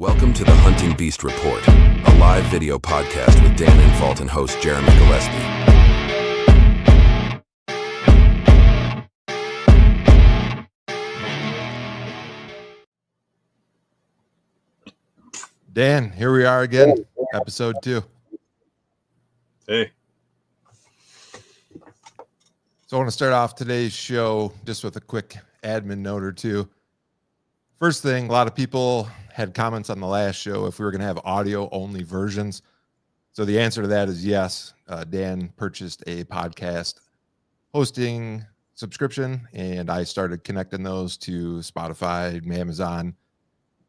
Welcome to the Hunting Beast Report, a live video podcast with Dan Infalt and host Jeremy Gillespie. Dan, here we are again, episode 2. Hey. So I want to start off today's show just with a quick admin note or two. First thing, a lot of people had comments on the last show if we were going to have audio-only versions. So the answer to that is yes. Dan purchased a podcast hosting subscription, and I started connecting those to Spotify, Amazon.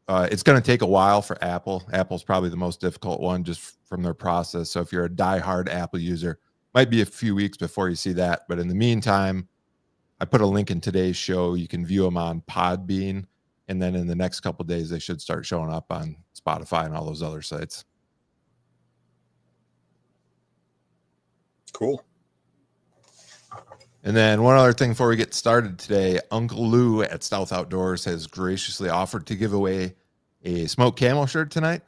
It's going to take a while for Apple. Apple's probably the most difficult one just from their process. So if you're a diehard Apple user, might be a few weeks before you see that. But in the meantime, I put a link in today's show. You can view them on Podbean. And then in the next couple of days, they should start showing up on Spotify and all those other sites. Cool. And then one other thing before we get started today, Uncle Lou at Stealth Outdoors has graciously offered to give away a smoke camo shirt tonight.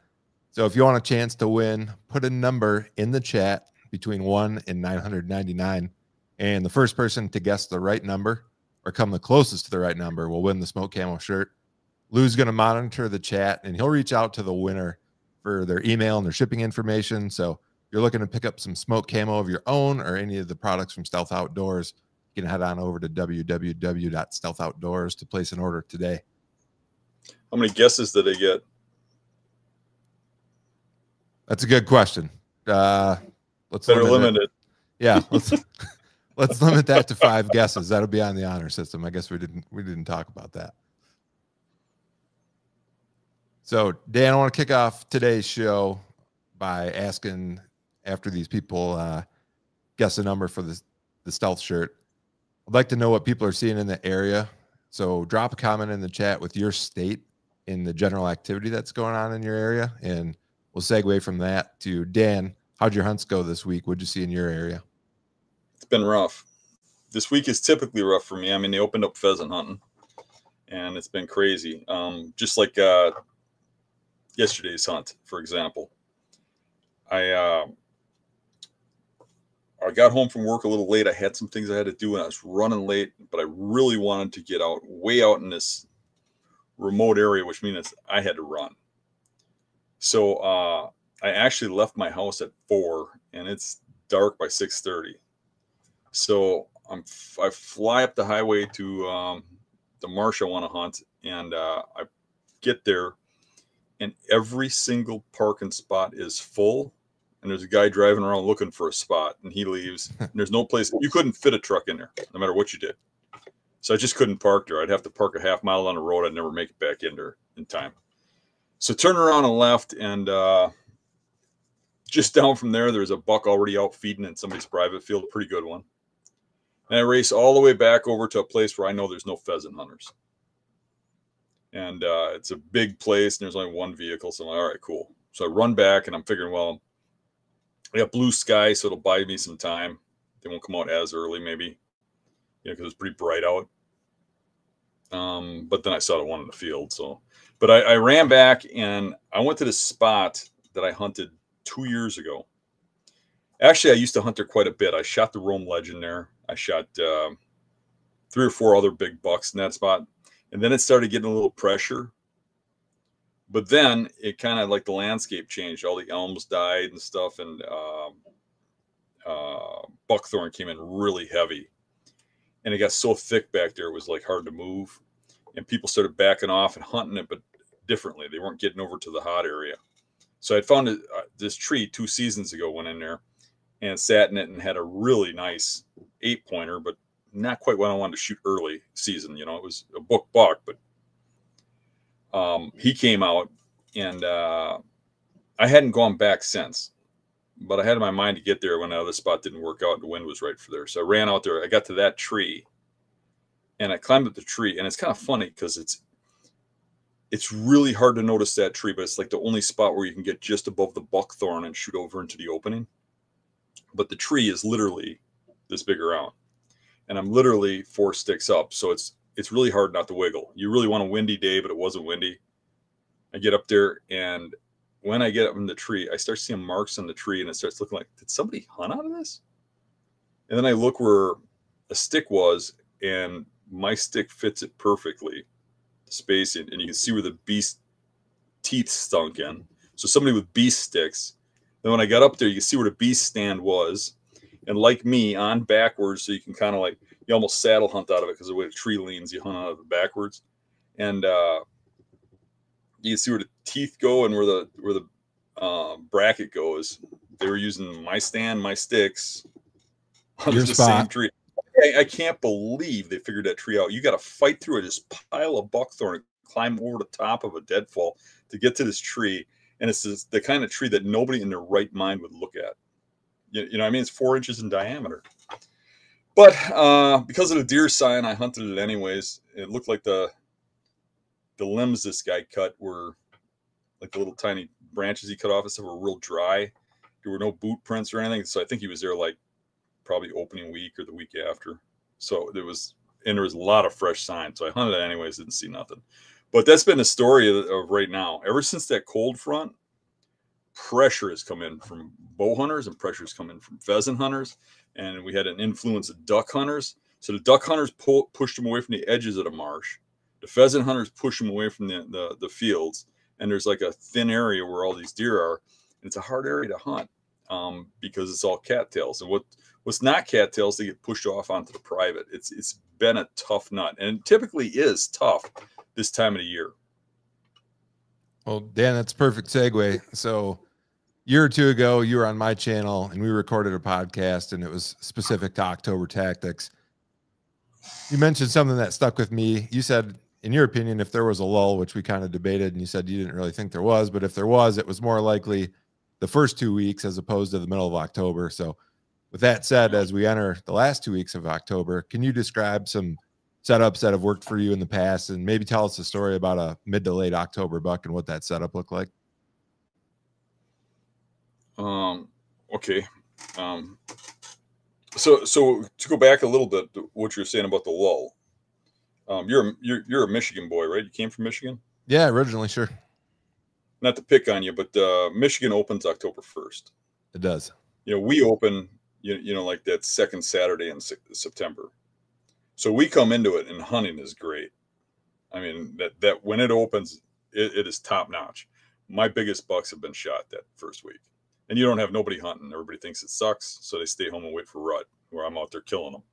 So if you want a chance to win, put a number in the chat between 1 and 999. And the first person to guess the right number or come the closest to the right number will win the smoke camo shirt. Lou's going to monitor the chat, and he'll reach out to the winner for their email and their shipping information. So if you're looking to pick up some smoke camo of your own or any of the products from Stealth Outdoors, you can head on over to www.stealthoutdoors to place an order today. How many guesses did they get? That's a good question. Let's Better limit it. Yeah, let's limit that to 5 guesses. That'll be on the honor system. I guess we didn't talk about that. So, Dan, I want to kick off today's show by asking, after these people guess a number for the stealth shirt, I'd like to know what people are seeing in the area. So drop a comment in the chat with your state in the general activity that's going on in your area, and we'll segue from that to Dan. How'd your hunts go this week? What'd you see in your area? It's been rough. This week is typically rough for me. I mean, they opened up pheasant hunting, and it's been crazy. Just like yesterday's hunt, for example. I got home from work a little late. I had some things I had to do, and I was running late, but I really wanted to get out, way out in this remote area, which means I had to run. So I actually left my house at 4, and it's dark by 6:30. So I fly up the highway to the marsh I want to hunt, and I get there, and every single parking spot is full. And there's a guy driving around looking for a spot, and he leaves. And there's no place. You couldn't fit a truck in there, no matter what you did. So I just couldn't park there. I'd have to park a half mile on the road. I'd never make it back in there in time. So turn around and left, and just down from there, there's a buck already out feeding in somebody's private field, a pretty good one. And I race all the way back over to a place where I know there's no pheasant hunters. And it's a big place, and there's only one vehicle. So I'm like, all right, cool. So I run back, and I'm figuring, well, I got blue sky, so it'll buy me some time. They won't come out as early, maybe, because it's pretty bright out. But then I saw the one in the field. So, but I ran back, and I went to this spot that I hunted 2 years ago. Actually, I used to hunt there quite a bit. I shot the Rome Legend there. I shot 3 or 4 other big bucks in that spot. And then it started getting a little pressure. But then it kind of like the landscape changed. All the elms died and stuff. And buckthorn came in really heavy. And it got so thick back there, it was like hard to move. And people started backing off and hunting it, but differently. They weren't getting over to the hot area. So I found this tree 2 seasons ago, went in there and sat in it and had a really nice 8-pointer, but not quite what I wanted to shoot early season. You know, it was a buck, but he came out, and I hadn't gone back since, but I had in my mind to get there when the other spot didn't work out and the wind was right for there. So I ran out there. I got to that tree, and I climbed up the tree, and it's kind of funny because it's really hard to notice that tree, but it's like the only spot where you can get just above the buckthorn and shoot over into the opening. But the tree is literally this big around, and I'm literally 4 sticks up. So it's really hard not to wiggle. You really want a windy day, but it wasn't windy. I get up there, and when I get up in the tree, I start seeing marks on the tree, and it starts looking like, did somebody hunt out of this? And then I look where a stick was, and my stick fits it perfectly, the spacing, and you can see where the beast teeth stunk in. So somebody with beast sticks. Then when I got up there, you can see where the beast stand was. And like me, on backwards, so you can kind of like, you almost saddle hunt out of it because the way the tree leans, you hunt out of it backwards. And you can see where the teeth go and where the bracket goes. They were using my stand, my sticks, under the same tree. I can't believe they figured that tree out. You got to fight through this pile of buckthorn and climb over the top of a deadfall to get to this tree. And it's the kind of tree that nobody in their right mind would look at. You know what I mean? It's 4 inches in diameter. But because of the deer sign, I hunted it anyways. It looked like the limbs this guy cut were like the little tiny branches he cut off and stuff were real dry. There were no boot prints or anything. So I think he was there like probably opening week or the week after. So there was a lot of fresh sign. So I hunted it anyways, didn't see nothing. But that's been the story of right now. Ever since that cold front, pressure has come in from bow hunters and pressure has come in from pheasant hunters. And we had an influence of duck hunters. So the duck hunters pushed them away from the edges of the marsh. The pheasant hunters push them away from the fields. And there's like a thin area where all these deer are. And it's a hard area to hunt because it's all cattails. And what's not cattails, they get pushed off onto the private. It's been a tough nut. And it typically is tough this time of the year. Well, Dan, that's a perfect segue. So a year or two ago, you were on my channel and we recorded a podcast, and it was specific to October tactics. You mentioned something that stuck with me. You said, in your opinion, if there was a lull, which we kind of debated, and you said you didn't really think there was, but if there was, it was more likely the first 2 weeks as opposed to the middle of October. So with that said, as we enter the last 2 weeks of October, can you describe some setups that have worked for you in the past, and maybe tell us a story about a mid to late October buck and what that setup looked like? Okay. So to go back a little bit to what you're saying about the lull, you're a Michigan boy, right? You came from Michigan? Yeah, originally, sure. Not to pick on you, but Michigan opens October 1st. It does. You know, we open, you know, like that second Saturday in September. So we come into it, and hunting is great. I mean, that when it opens, it is top notch. My biggest bucks have been shot that first week. And you don't have nobody hunting. Everybody thinks it sucks, so they stay home and wait for rut, where I'm out there killing them.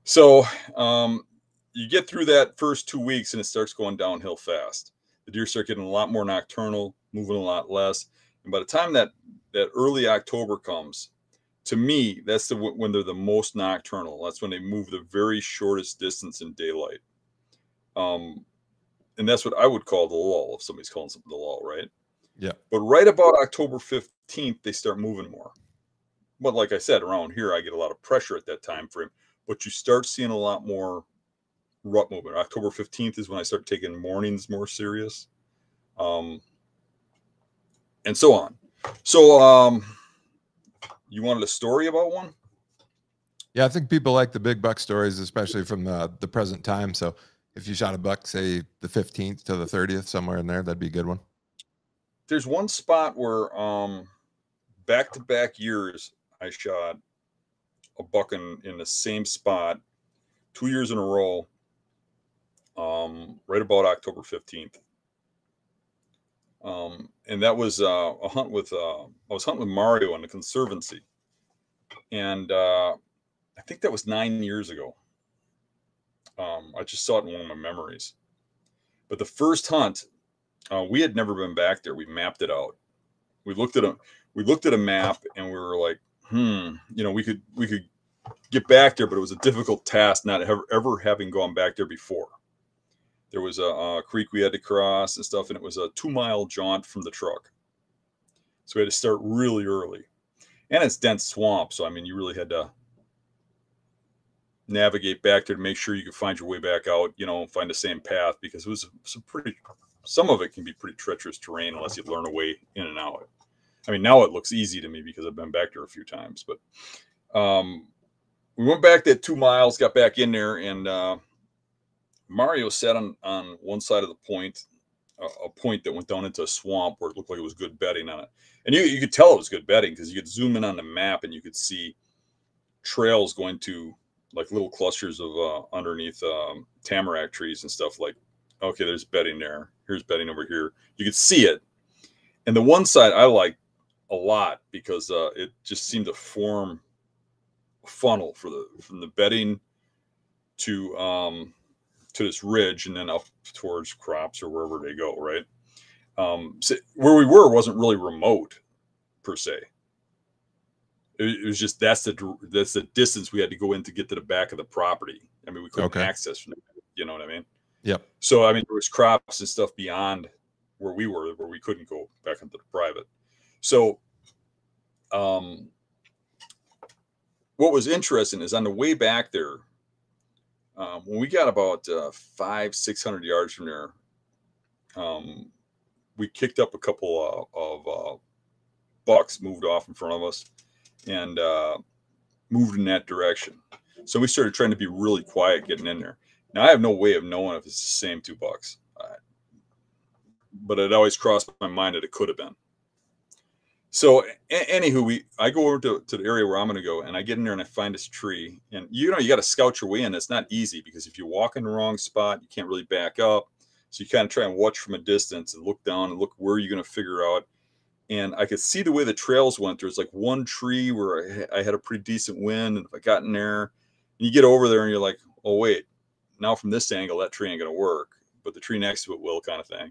So you get through that first 2 weeks, and it starts going downhill fast. The deer start getting a lot more nocturnal, moving a lot less. And by the time that early October comes, to me, that's when they're the most nocturnal. That's when they move the very shortest distance in daylight. And that's what I would call the lull, if somebody's calling something the lull, right? Yeah. But right about October 15th, they start moving more. But like I said, around here, I get a lot of pressure at that time frame. But you start seeing a lot more rut movement. October 15th is when I start taking mornings more serious. And so on. So you wanted a story about one? Yeah, I think people like the big buck stories, especially from the present time. So if you shot a buck, say the 15th to the 30th, somewhere in there, that'd be a good one. There's one spot where back-to-back years I shot a buck in the same spot 2 years in a row, right about October 15th. And that was a hunt with I was hunting with Mario in the Conservancy, and I think that was 9 years ago. I just saw it in one of my memories. But the first hunt, we had never been back there. We mapped it out. We looked at a map, and we were like, you know, we could get back there, but it was a difficult task, not ever having gone back there before. There was a creek we had to cross and stuff, and it was a 2-mile jaunt from the truck. So we had to start really early. And it's dense swamp, so I mean, you really had to navigate back there to make sure you could find your way back out, you know, find the same path, because it was some of it can be pretty treacherous terrain unless you learn a way in and out. I mean, now it looks easy to me because I've been back there a few times, but we went back that 2 miles, got back in there, and Mario sat on one side of the point, a point that went down into a swamp where it looked like it was good bedding on it. And you could tell it was good bedding because you could zoom in on the map and you could see trails going to like little clusters of underneath tamarack trees and stuff. Like, okay, there's bedding there. Here's bedding over here. You could see it. And the one side I liked a lot because it just seemed to form a funnel from the bedding to this ridge and then up towards crops or wherever they go, right? So where we were wasn't really remote per se. It was just that's the distance we had to go in to get to the back of the property. I mean, we couldn't access from it, you know what I mean? Yep. So I mean, there was crops and stuff beyond where we were, where we couldn't go back into the private. So what was interesting is on the way back there, when we got about 500-600 yards from there, we kicked up a couple of bucks, moved off in front of us, and moved in that direction. So we started trying to be really quiet getting in there. Now I have no way of knowing if it's the same 2 bucks, but it always crossed my mind that it could have been. So anywho, I go over to the area where I'm going to go, and I get in there and I find this tree. And you got to scout your way in. It's not easy because if you walk in the wrong spot, you can't really back up. So you kind of try and watch from a distance and look down and look where you're going to figure out. And I could see the way the trails went. There's like one tree where I had a pretty decent wind, and if I got in there, and you get over there and you're like, oh wait, now from this angle that tree ain't going to work, but the tree next to it will, kind of thing.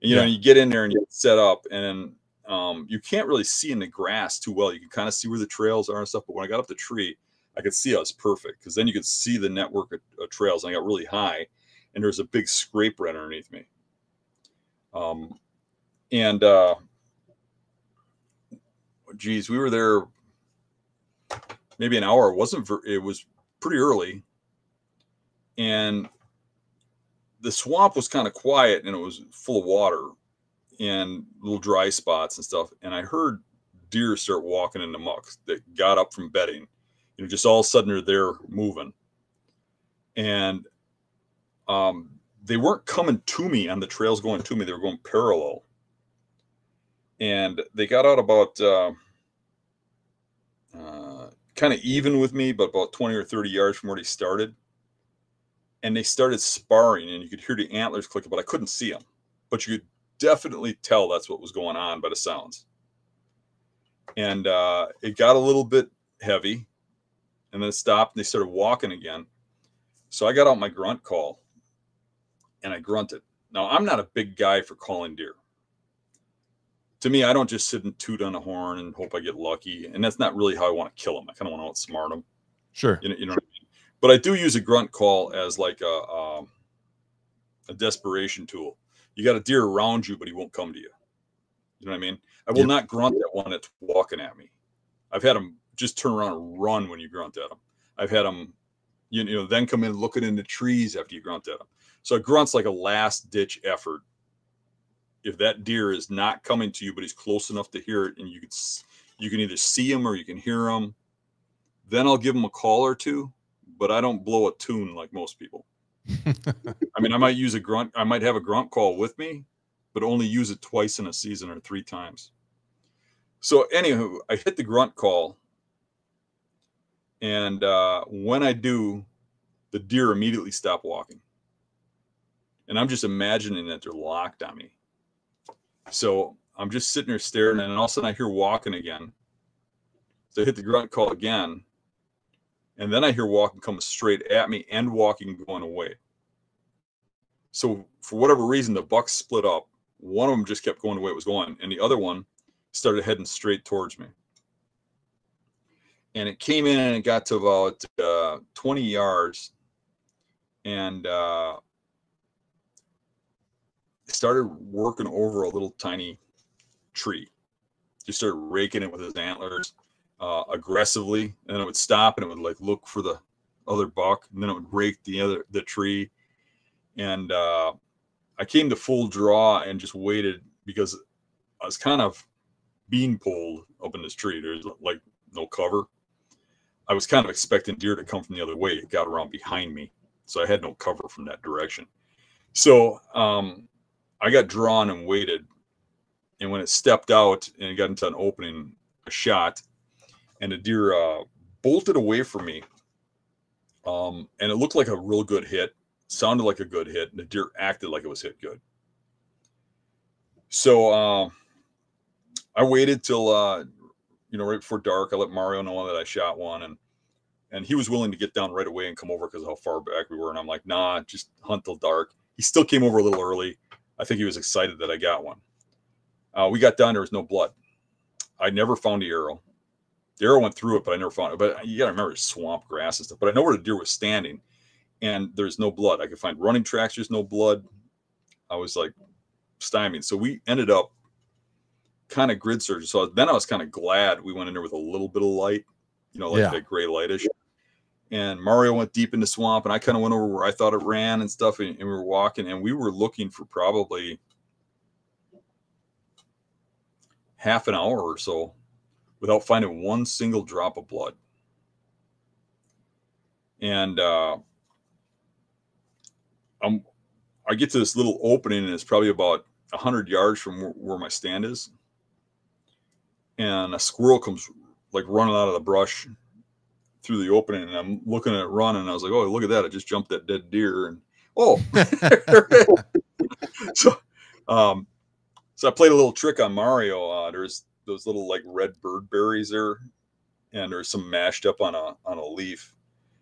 And you get in there and you set up, and you can't really see in the grass too well. You can kind of see where the trails are and stuff. But when I got up the tree, I could see I was perfect because then you could see the network of trails. And I got really high, and there's a big scrape right underneath me. Geez, we were there maybe an hour. It was pretty early, and the swamp was kind of quiet, and it was full of water and little dry spots and stuff. And I heard deer start walking in the muck that got up from bedding. Just all of a sudden they're there moving. And they weren't coming to me on the trails going to me. They were going parallel. And they got out about kind of even with me, but about 20 or 30 yards from where they started. And they started sparring, and you could hear the antlers clicking, but I couldn't see them. But you could definitely tell that's what was going on by the sounds. And it got a little bit heavy, and then it stopped, and they started walking again. So I got out my grunt call, and I grunted. Now, I'm not a big guy for calling deer. To me, I don't just sit and toot on a horn and hope I get lucky. And that's not really how I want to kill them. I kind of want to outsmart them. Sure. You know what I mean? But I do use a grunt call as like a desperation tool. You got a deer around you, but he won't come to you. You know what I mean? I will not grunt at one that's walking at me. I've had them just turn around and run when you grunt at them. I've had them, then come in looking in the trees after you grunt at them. So a grunt's like a last ditch effort. If that deer is not coming to you, but he's close enough to hear it, and you can either see him or you can hear him, then I'll give him a call or two, but I don't blow a tune like most people. I mean, I might use a grunt. I might have a grunt call with me, but only use it twice in a season or 3 times. So anywho, I hit the grunt call, and when I do, the deer immediately stop walking. And I'm just imagining that they're locked on me. So I'm just sitting there staring, and all of a sudden I hear walking again. So I hit the grunt call again, and then I hear walking coming straight at me and walking going away. So for whatever reason, the bucks split up. One of them just kept going the way it was going, and the other one started heading straight towards me. And it came in and it got to about 20 yards, and started working over a little tiny tree. Just started raking it with his antlers aggressively, and then it would stop and it would like look for the other buck, and then it would rake the tree. And I came to full draw and just waited because I was kind of being pulled up in this tree. There's like no cover. I was kind of expecting deer to come from the other way. It got around behind me, so I had no cover from that direction. So I got drawn and waited. And when it stepped out and it got into an opening, a shot, and the deer bolted away from me. And it looked like a real good hit, sounded like a good hit, and the deer acted like it was hit good. So I waited till right before dark. I let Mario know that I shot one, and he was willing to get down right away and come over because of how far back we were. And I'm like, nah, just hunt till dark. He still came over a little early. I think he was excited that I got one. We got down, there was no blood. I never found the arrow. The arrow went through it, but I never found it. But you got to remember, swamp grass and stuff. But I know where the deer was standing, and there's no blood. I could find running tracks. There's no blood. I was like stymied. So we ended up kind of grid searching. So then I was kind of glad we went in there with a little bit of light, that gray lightish. And Mario went deep in the swamp, and I kind of went over where I thought it ran and stuff. And we were walking, and we were looking for probably half an hour or so without finding one single drop of blood. And I get to this little opening, and it's probably about 100 yards from where my stand is. And a squirrel comes like running out of the brush through the opening, and I'm looking at it run, and I was like, oh, look at that. I just jumped that dead deer. And so I played a little trick on Mario. There's those little like red bird berries there, and there's some mashed up on a leaf,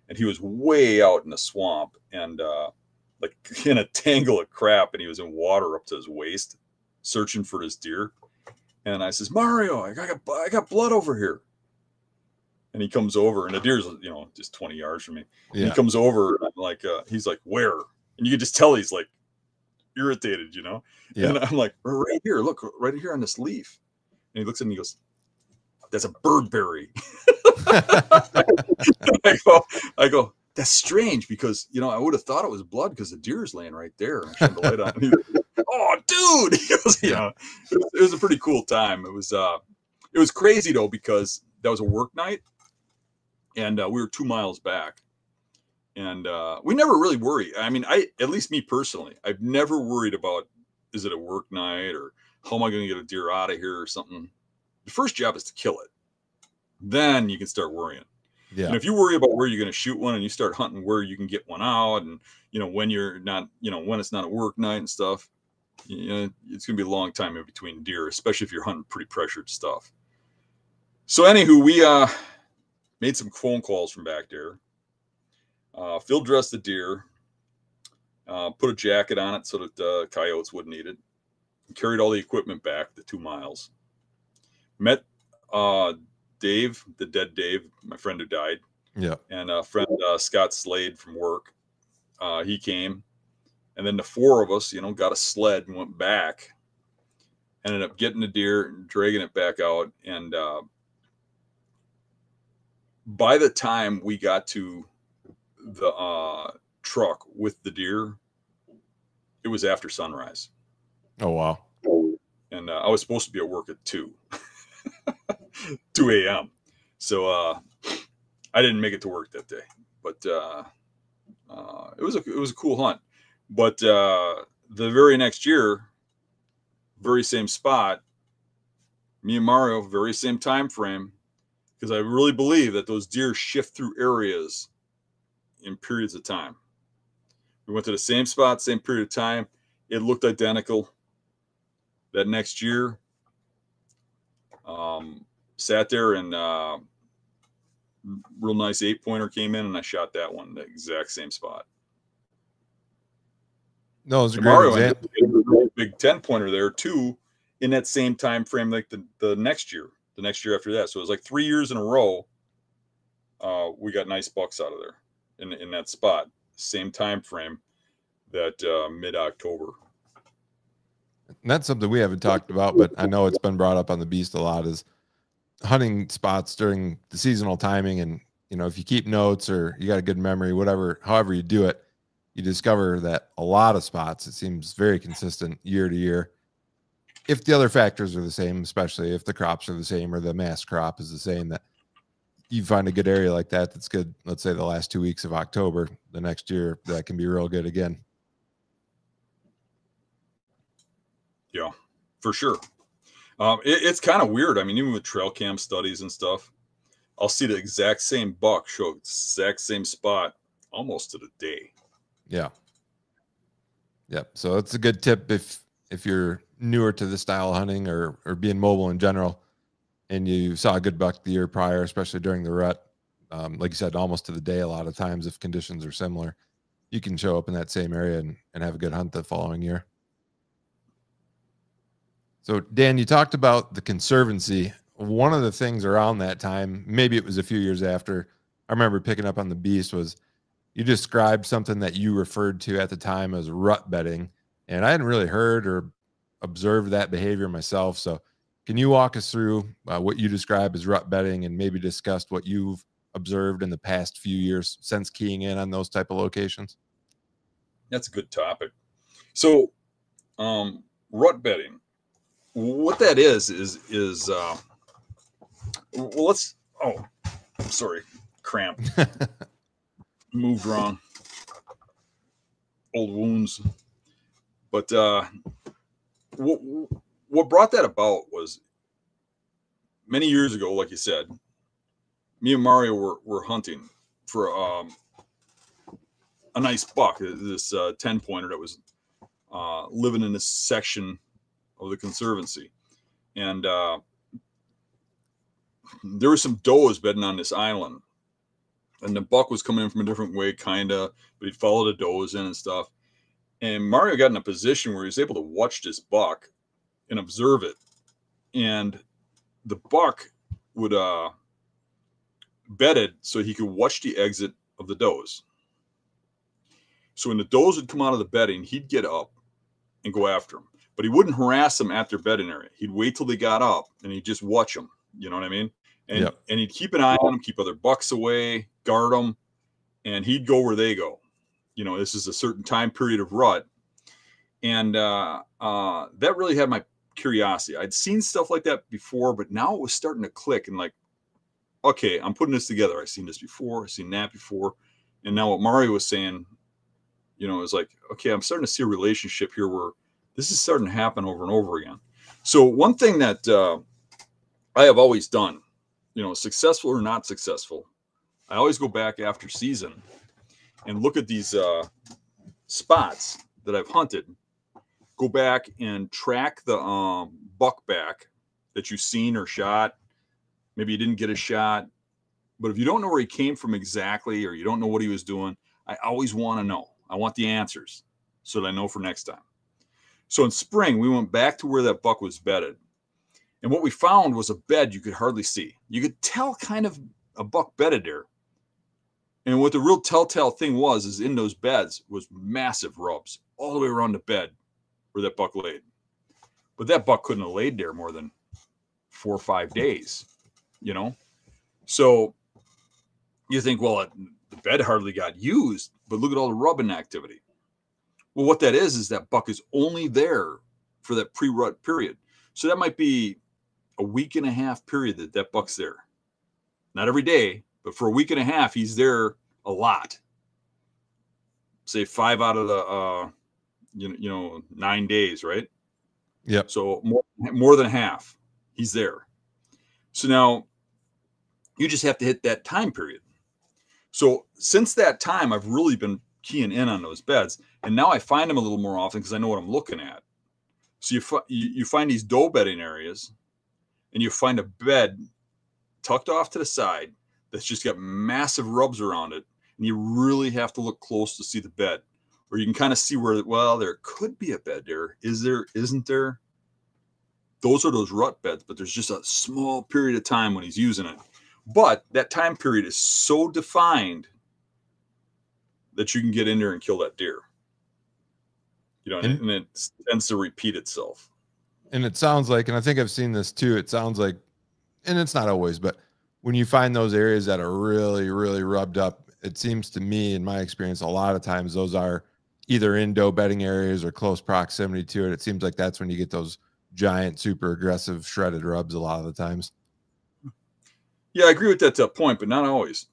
and he was way out in the swamp and like in a tangle of crap, and he was in water up to his waist searching for this deer. And I says, Mario, I got blood over here. And he comes over, and the deer's just 20 yards from me. Yeah. He comes over, and I'm like, he's like, where? And you can just tell he's like irritated, Yeah. And I'm like, right here, look, right here on this leaf. And he looks at me and he goes, that's a birdberry. I go, that's strange, because I would have thought it was blood because the deer's laying right there. I shut the light on. He goes, oh, dude. He goes, it was a pretty cool time. It was crazy though, because that was a work night, and we were 2 miles back. And we never really worry. I mean, at least me personally, I've never worried about, is it a work night, or how am I going to get a deer out of here or something? The first job is to kill it. Then you can start worrying. Yeah. And if you worry about where you're going to shoot one, and you start hunting where you can get one out, and when you're not, when it's not a work night and stuff, it's going to be a long time in between deer, especially if you're hunting pretty pressured stuff. So anywho, we made some phone calls from back there. Field dressed the deer, put a jacket on it so that coyotes wouldn't eat it, and carried all the equipment back the 2 miles. Met Dave, the dead Dave, my friend who died. Yeah. And friend Scott Slade from work. He came, and then the 4 of us, got a sled and went back. Ended up getting the deer and dragging it back out. And by the time we got to the truck with the deer, it was after sunrise. Oh, wow. And I was supposed to be at work at 2 a.m. So I didn't make it to work that day, but it was a cool hunt. But the very next year, very same spot, me and Mario, very same time frame, because I really believe that those deer shift through areas in periods of time. We went to the same spot, same period of time. It looked identical. That next year, sat there, and real nice 8-pointer came in, and I shot that one, the exact same spot. No, it was a great example. Big 10-pointer there too, in that same time frame, like the next year after that. So it was like 3 years in a row. We got nice bucks out of there in that spot, same time frame, that mid-October. And that's something we haven't talked about, but I know it's been brought up on the Beast a lot, is hunting spots during the seasonal timing. And, if you keep notes, or you got a good memory, however you do it, you discover that a lot of spots, it seems very consistent year to year. If the other factors are the same, especially if the crops are the same, or the mass crop is the same, that you find a good area like that, that's good. Let's say the last 2 weeks of October, the next year, that can be real good again. Yeah, for sure. It's kind of weird. I mean, even with trail cam studies and stuff, I'll see the exact same buck show exact same spot almost to the day. Yeah. Yep. So it's a good tip if you're newer to the style of hunting or being mobile in general, and you saw a good buck the year prior, especially during the rut. Like you said, almost to the day. A lot of times, if conditions are similar, you can show up in that same area and have a good hunt the following year. So, Dan, you talked about the Conservancy. One of the things around that time, maybe it was a few years after, I remember picking up on the Beast, was you described something that you referred to at the time as rut betting. And I hadn't really heard or observed that behavior myself. So, can you walk us through what you describe as rut betting and maybe discuss what you've observed in the past few years since keying in on those type of locations? That's a good topic. So, rut betting, what that is well, let's, oh, I'm sorry, cramp, moved wrong, old wounds. But what brought that about was many years ago, like you said, me and Mario were hunting for a nice buck, this 10-pointer that was living in this section of the Conservancy. And there were some does bedding on this island. And the buck was coming in from a different way, kind of, but he'd follow the does in and stuff. And Mario got in a position where he was able to watch this buck and observe it. And the buck would bedded so he could watch the exit of the does. So when the does would come out of the bedding, he'd get up and go after them. But he wouldn't harass them at their bedding area. He'd wait till they got up and he'd just watch them. You know what I mean? And, yep. And he'd keep an eye on them, keep other bucks away, guard them, and he'd go where they go. You know, this is a certain time period of rut. And that really had my curiosity. I'd seen stuff like that before, but now it was starting to click and like, okay, I'm putting this together. I've seen this before. I've seen that before. And now what Mario was saying, you know, is like, okay, I'm starting to see a relationship here where this is starting to happen over and over again. So one thing that I have always done, you know, successful or not successful, I always go back after season and look at these spots that I've hunted, go back and track the buck back that you've seen or shot. Maybe you didn't get a shot, but if you don't know where he came from exactly, or you don't know what he was doing, I always want to know. I want the answers so that I know for next time. So in spring, we went back to where that buck was bedded. And what we found was a bed you could hardly see. You could tell kind of a buck bedded there. And what the real telltale thing was, is in those beds was massive rubs all the way around the bed where that buck laid. But that buck couldn't have laid there more than 4 or 5 days, you know? So you think, well, the bed hardly got used, but look at all the rubbing activity. Well, what that is that buck is only there for that pre-rut period. So that might be a week and a half period that buck's there. Not every day, but for a week and a half, he's there a lot. Say 5 out of the, 9 days, right? Yep. So more than half, he's there. So now you just have to hit that time period. So since that time, I've really been keying in on those beds, and now I find them a little more often because I know what I'm looking at. So you find these doe bedding areas, and you find a bed tucked off to the side that's just got massive rubs around it, and you really have to look close to see the bed, or you can kind of see where, well, there could be a bed there. Is there? Isn't there? Those are those rut beds, but there's just a small period of time when he's using it. But that time period is so defined that you can get in there and kill that deer. You know, and it tends to repeat itself. And it sounds like, and I think I've seen this too, it sounds like, and it's not always, but when you find those areas that are really, really rubbed up, it seems to me, in my experience, a lot of times those are either in doe bedding areas or close proximity to it. It seems like that's when you get those giant, super aggressive, shredded rubs a lot of the times. Yeah, I agree with that point, but not always.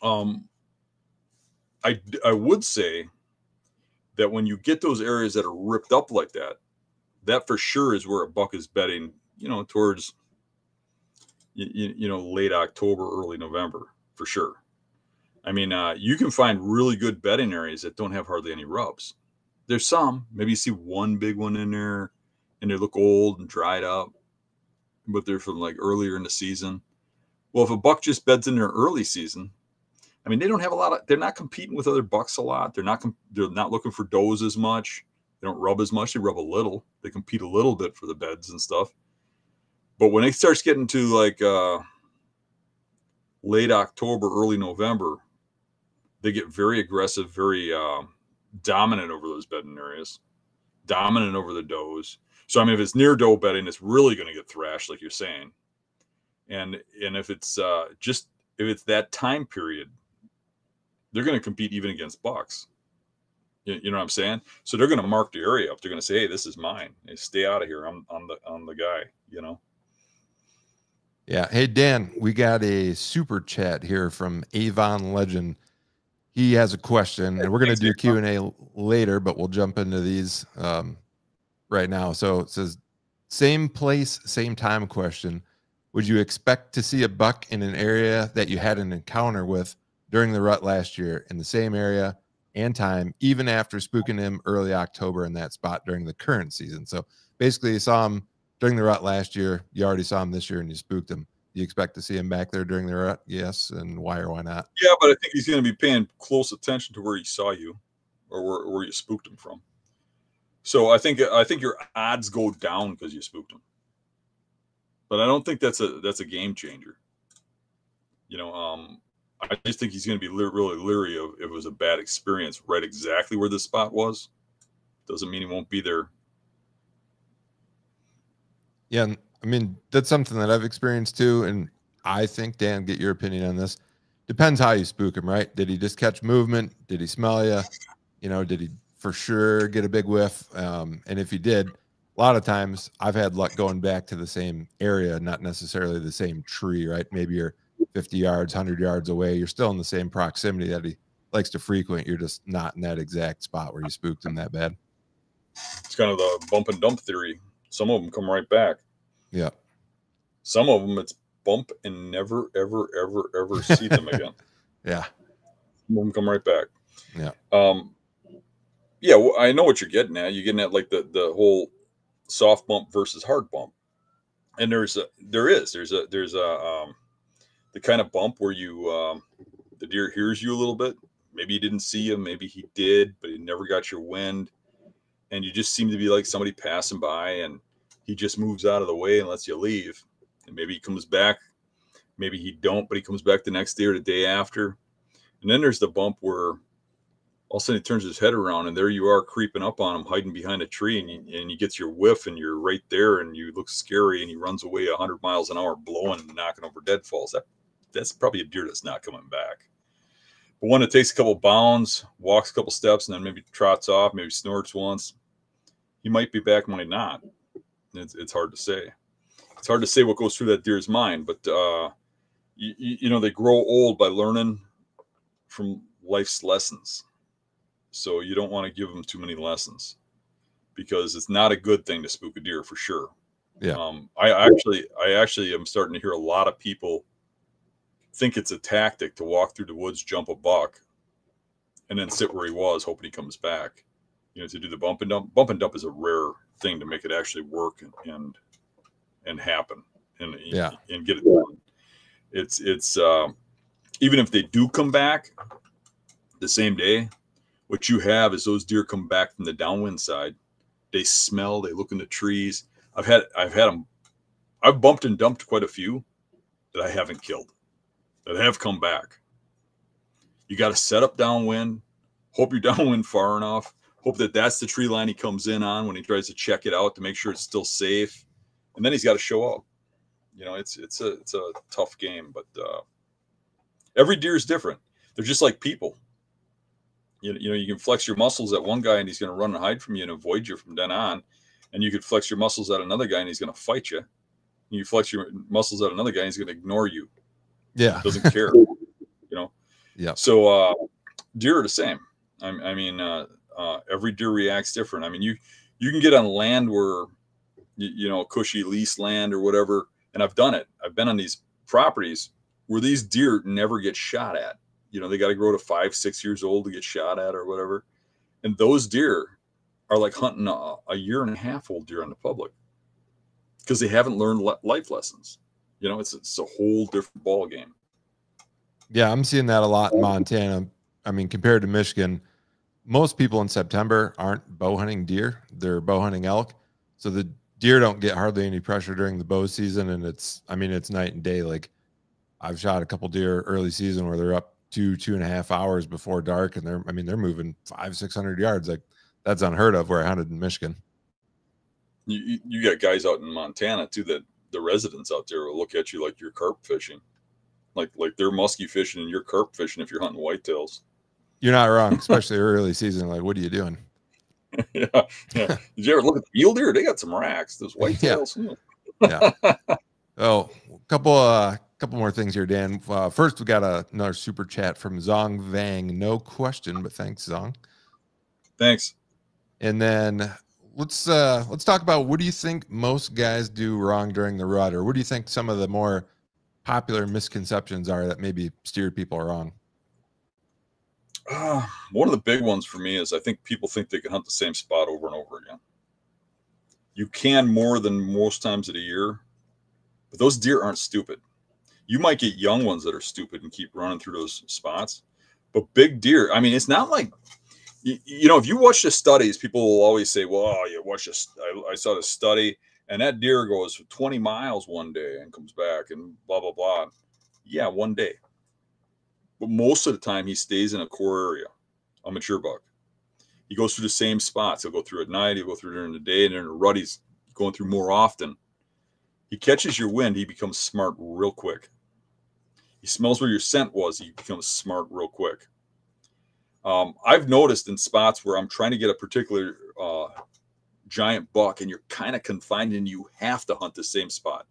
I would say that when you get those areas that are ripped up like that, that for sure is where a buck is bedding, towards, late October, early November, for sure. I mean, you can find really good bedding areas that don't have hardly any rubs. There's some, maybe you see one big one in there and they look old and dried up, but they're from like earlier in the season. Well, if a buck just beds in their early season, I mean, they don't have they're not competing with other bucks a lot. They're not looking for does as much. They don't rub as much. They rub a little. They compete a little bit for the beds and stuff. But when it starts getting to like late October, early November, they get very aggressive, very dominant over those bedding areas, dominant over the does. So, I mean, if it's near doe bedding, it's really going to get thrashed, like you're saying. And if it's if it's that time period, they're going to compete even against bucks. You know what I'm saying? So they're going to mark the area up. They're going to say, "Hey, this is mine. Hey, stay out of here. I'm the guy." Yeah. Hey, Dan, we got a super chat here from Avon Legend. He has a question, and we're going to do Q&A later, but we'll jump into these right now. So it says, same place, same time question. Would you expect to see a buck in an area that you had an encounter with during the rut last year in the same area and time, even after spooking him early October in that spot during the current season? So basically you saw him during the rut last year. You already saw him this year and you spooked him. Do you expect to see him back there during the rut? Yes. And why or why not? Yeah, but I think he's going to be paying close attention to where he saw you or where you spooked him from. So I think your odds go down because you spooked him. But I don't think that's a game changer. I just think he's going to be really leery of if it was a bad experience right exactly where the spot was. Doesn't mean he won't be there. Yeah, I mean, that's something that I've experienced too. And I think, Dan, get your opinion on this. Depends how you spook him, right? Did he just catch movement? Did he smell you? Did he for sure get a big whiff? And if he did, a lot of times I've had luck going back to the same area, not necessarily the same tree, right? Maybe you're 50 yards, 100 yards away. You're still in the same proximity that he likes to frequent. You're just not in that exact spot where you spooked him that bad. It's kind of the bump and dump theory. Some of them come right back. Yeah. Some of them, it's bump and never, ever, ever, ever see them again. Yeah. Some of them come right back. Yeah. Yeah, well, I know what you're getting at. You're getting at like the whole soft bump versus hard bump. And there's the kind of bump where the deer hears you a little bit. Maybe he didn't see you, maybe he did, but he never got your wind. And you just seem to be like somebody passing by and he just moves out of the way and lets you leave. And maybe he comes back, maybe he don't, but he comes back the next day or the day after. And then there's the bump where all of a sudden he turns his head around and there you are creeping up on him, hiding behind a tree, and he gets your whiff and you're right there and you look scary and he runs away 100 miles an hour, blowing and knocking over deadfalls. That's probably a deer that's not coming back. But one that takes a couple bounds, walks a couple steps, and then maybe trots off, maybe snorts once, he might be back, might not. It's hard to say. It's hard to say what goes through that deer's mind, but they grow old by learning from life's lessons. So you don't want to give them too many lessons because it's not a good thing to spook a deer for sure. Yeah. I actually am starting to hear a lot of people think it's a tactic to walk through the woods, jump a buck, and then sit where he was, hoping he comes back. To do the bump and dump. Bump and dump is a rare thing to make it actually work and happen and get it done. It's even if they do come back the same day, what you have is those deer come back from the downwind side. They smell, they look in the trees. I've had them. I've bumped and dumped quite a few that I haven't killed, that have come back. You got to set up downwind, hope you're downwind far enough, hope that's the tree line he comes in on when he tries to check it out to make sure it's still safe. And then he's got to show up. It's a tough game, but every deer is different. They're just like people. You can flex your muscles at one guy and he's going to run and hide from you and avoid you from then on. And you could flex your muscles at another guy and he's going to fight you. And you flex your muscles at another guy and he's going to ignore you. Yeah. Doesn't care. Yeah. So deer are the same. I mean, every deer reacts different. I mean, You can get on land where, you know, cushy lease land or whatever. And I've done it. I've been on these properties where these deer never get shot at. You know, they got to grow to 5, 6 years old to get shot at or whatever. And those deer are like hunting a year and a half old deer on the public because they haven't learned life lessons. You know, it's a whole different ball game. Yeah, I'm seeing that a lot in Montana. I mean, compared to Michigan, most people in September aren't bow hunting deer. They're bow hunting elk. So the deer don't get hardly any pressure during the bow season. And it's night and day. Like I've shot a couple deer early season where they're up 2.5 hours before dark. And they're moving 500-600 yards. Like that's unheard of where I hunted in Michigan. You got guys out in Montana too, that the residents out there will look at you like you're carp fishing. Like they're musky fishing and you're carp fishing if you're hunting whitetails. You're not wrong, especially early season. Like, what are you doing? Yeah. Did you ever look at the mule deer? They got some racks. Those whitetails. Yeah. Oh, a couple more things here, Dan. First, we got another super chat from Zong Vang. No question, but thanks, Zong. Thanks. And then let's talk about what do you think most guys do wrong during the rut, or what do you think some of the more popular misconceptions are that maybe steer people wrong? One of the big ones for me is I think people think they can hunt the same spot over and over again. You can more than most times of the year, but those deer aren't stupid. You might get young ones that are stupid and keep running through those spots, but big deer, I mean, it's not like, you know, if you watch the studies, people will always say, well, you watch this. I saw the study and that deer goes 20 miles one day and comes back and blah, blah, blah. Yeah, one day. But most of the time he stays in a core area, a mature buck. He goes through the same spots. He'll go through at night. He'll go through during the day. And during the rut, he's going through more often. He catches your wind. He becomes smart real quick. He smells where your scent was. He becomes smart real quick. I've noticed in spots where I'm trying to get a particular giant buck and you're kind of confined and you have to hunt the same spot.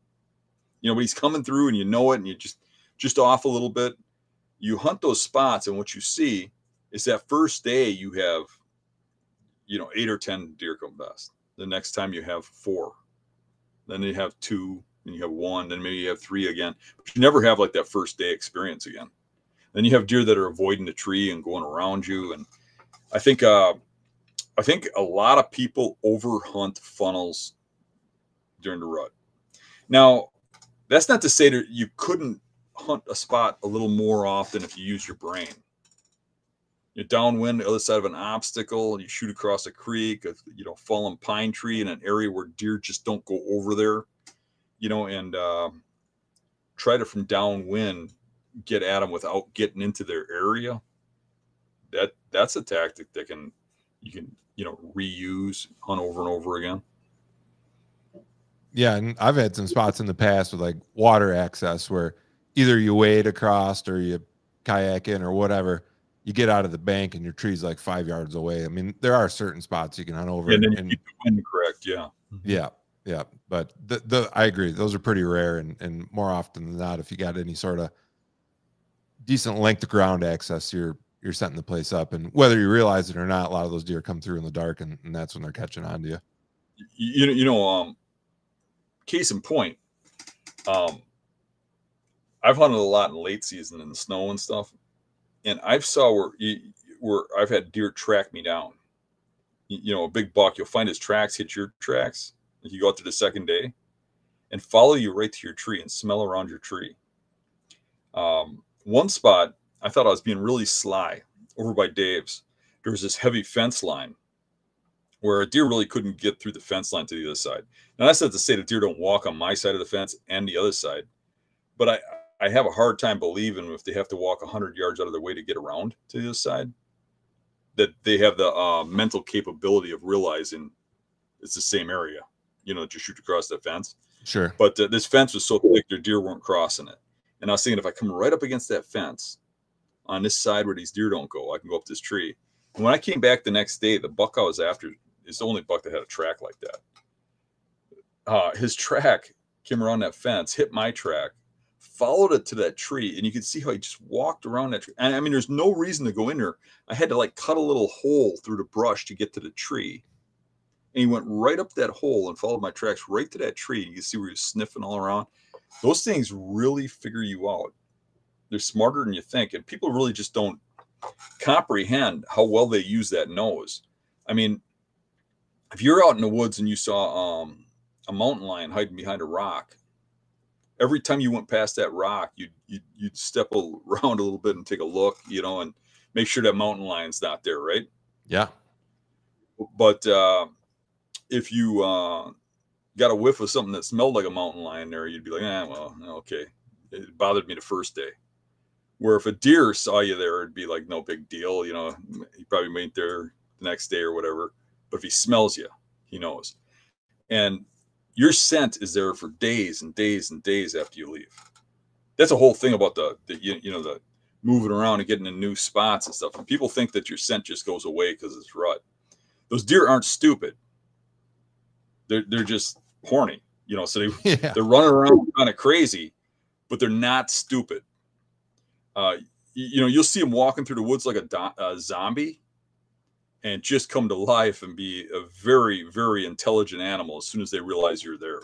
You know, but he's coming through and you know it and you just off a little bit. You hunt those spots and what you see is that first day you have, you know, 8 or 10 deer come best. The next time you have 4. Then you have 2, then you have 1, then maybe you have 3 again. But you never have like that first day experience again. Then you have deer that are avoiding the tree and going around you. And I think a lot of people overhunt funnels during the rut. Now, that's not to say that you couldn't hunt a spot a little more often if you use your brain. You're downwind, the other side of an obstacle, you shoot across a creek, you know, fallen pine tree in an area where deer just don't go over there, you know, and try to from downwind get at them without getting into their area. That's a tactic that you can reuse, hunt over and over again. Yeah, and I've had some spots in the past with like water access where either you wade across or you kayak in or whatever. You get out of the bank and your tree's like 5 yards away. I mean, there are certain spots you can hunt over. And then you keep the wind correct, yeah. Yeah. But I agree. Those are pretty rare, and more often than not, if you got any sort of decent length of ground access, you're setting the place up. And whether you realize it or not, a lot of those deer come through in the dark, and that's when they're catching on to you. You know, case in point, I've hunted a lot in late season in the snow and stuff. And I've saw where I've had deer track me down. You know, a big buck, you'll find his tracks hit your tracks. If you go out to the second day and follow you right to your tree and smell around your tree. One spot, I thought I was being really sly over by Dave's. There was this heavy fence line where a deer really couldn't get through the fence line to the other side. Now, that's not to say that deer don't walk on my side of the fence and the other side, but I have a hard time believing if they have to walk 100 yards out of their way to get around to the other side, that they have the mental capability of realizing it's the same area, you know, just shoot across that fence. Sure. But this fence was so thick, their deer weren't crossing it. And I was thinking, if I come right up against that fence on this side where these deer don't go, I can go up this tree. And when I came back the next day, the buck I was after is the only buck that had a track like that. His track came around that fence, hit my track, followed it to that tree, and you could see how he just walked around that tree. And I mean, there's no reason to go in there. I had to like cut a little hole through the brush to get to the tree. and he went right up that hole and followed my tracks right to that tree. You can see where he was sniffing all around. Those things really figure you out. They're smarter than you think, and people really just don't comprehend how well they use that nose. I mean, if you're out in the woods and you saw a mountain lion hiding behind a rock, every time you went past that rock, you'd step around a little bit and take a look, you know, and make sure that mountain lion's not there, right? Yeah. But if you got a whiff of something that smelled like a mountain lion there, you'd be like, well, okay. It bothered me the first day. Where if a deer saw you there, it'd be like no big deal, you know. He probably went there the next day or whatever. But if he smells you, he knows. And your scent is there for days and days and days after you leave. That's a whole thing about the moving around and getting in new spots and stuff. And people think that your scent just goes away because it's rut. Those deer aren't stupid. They're just horny, you know. So they're running around kind of crazy, but they're not stupid. You know, you'll see them walking through the woods like a zombie, and just come to life and be a very, very intelligent animal as soon as they realize you're there.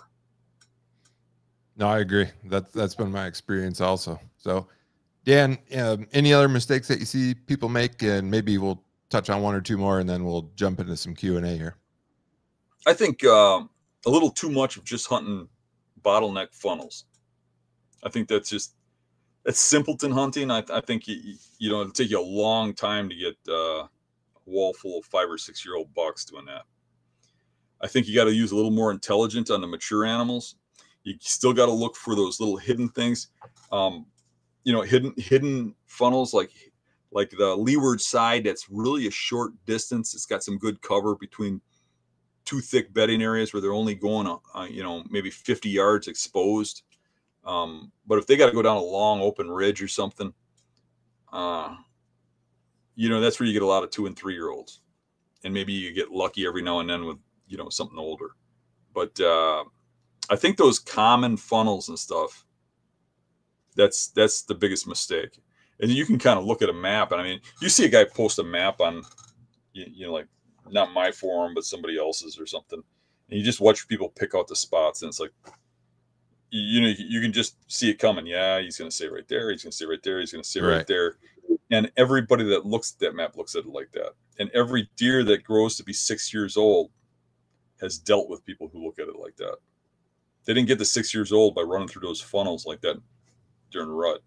No, I agree. That's been my experience also. So, Dan, any other mistakes that you see people make, and maybe we'll touch on one or two more, and then we'll jump into some Q&A here. I think a little too much of just hunting bottleneck funnels. I think that's simpleton hunting. I think you know, it'll take you a long time to get a wall full of 5 or 6 year old bucks doing that. I think you got to use a little more intelligence on the mature animals. You still got to look for those little hidden things. You know, hidden funnels like the leeward side. That's really a short distance. It's got some good cover between two thick bedding areas where they're only going, you know, maybe 50 yards exposed. But if they got to go down a long open ridge or something, you know, that's where you get a lot of 2 and 3 year olds, and maybe you get lucky every now and then with, you know, something older. But I think those common funnels and stuff, that's the biggest mistake. And you can kind of look at a map, and I mean, you see a guy post a map on, you know, like not my forum, but somebody else's or something, and you just watch people pick out the spots, and it's like, you know, you can just see it coming. Yeah, he's going to say right there. He's going to say right there. He's going to say right there. And everybody that looks at that map looks at it like that. And every deer that grows to be 6 years old has dealt with people who look at it like that. They didn't get to 6 years old by running through those funnels like that during rut.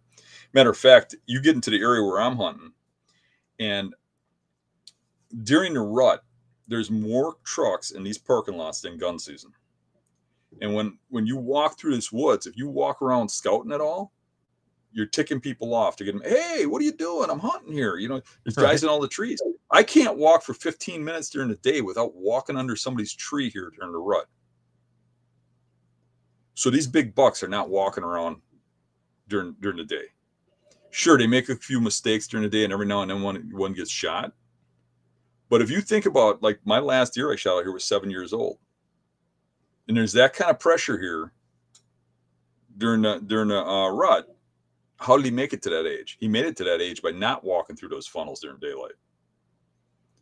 Matter of fact, you get into the area where I'm hunting, and during the rut, there's more trucks in these parking lots than gun season. And when you walk through this woods, if you walk around scouting at all, you're ticking people off to get them. Hey, what are you doing? I'm hunting here. You know, there's guys in all the trees. I can't walk for 15 minutes during the day without walking under somebody's tree here during the rut. So these big bucks are not walking around during the day. Sure, they make a few mistakes during the day, and every now and then one gets shot. But if you think about, like, my last deer I shot out here was 7 years old. And there's that kind of pressure here during the rut. How did he make it to that age? He made it to that age by not walking through those funnels during daylight.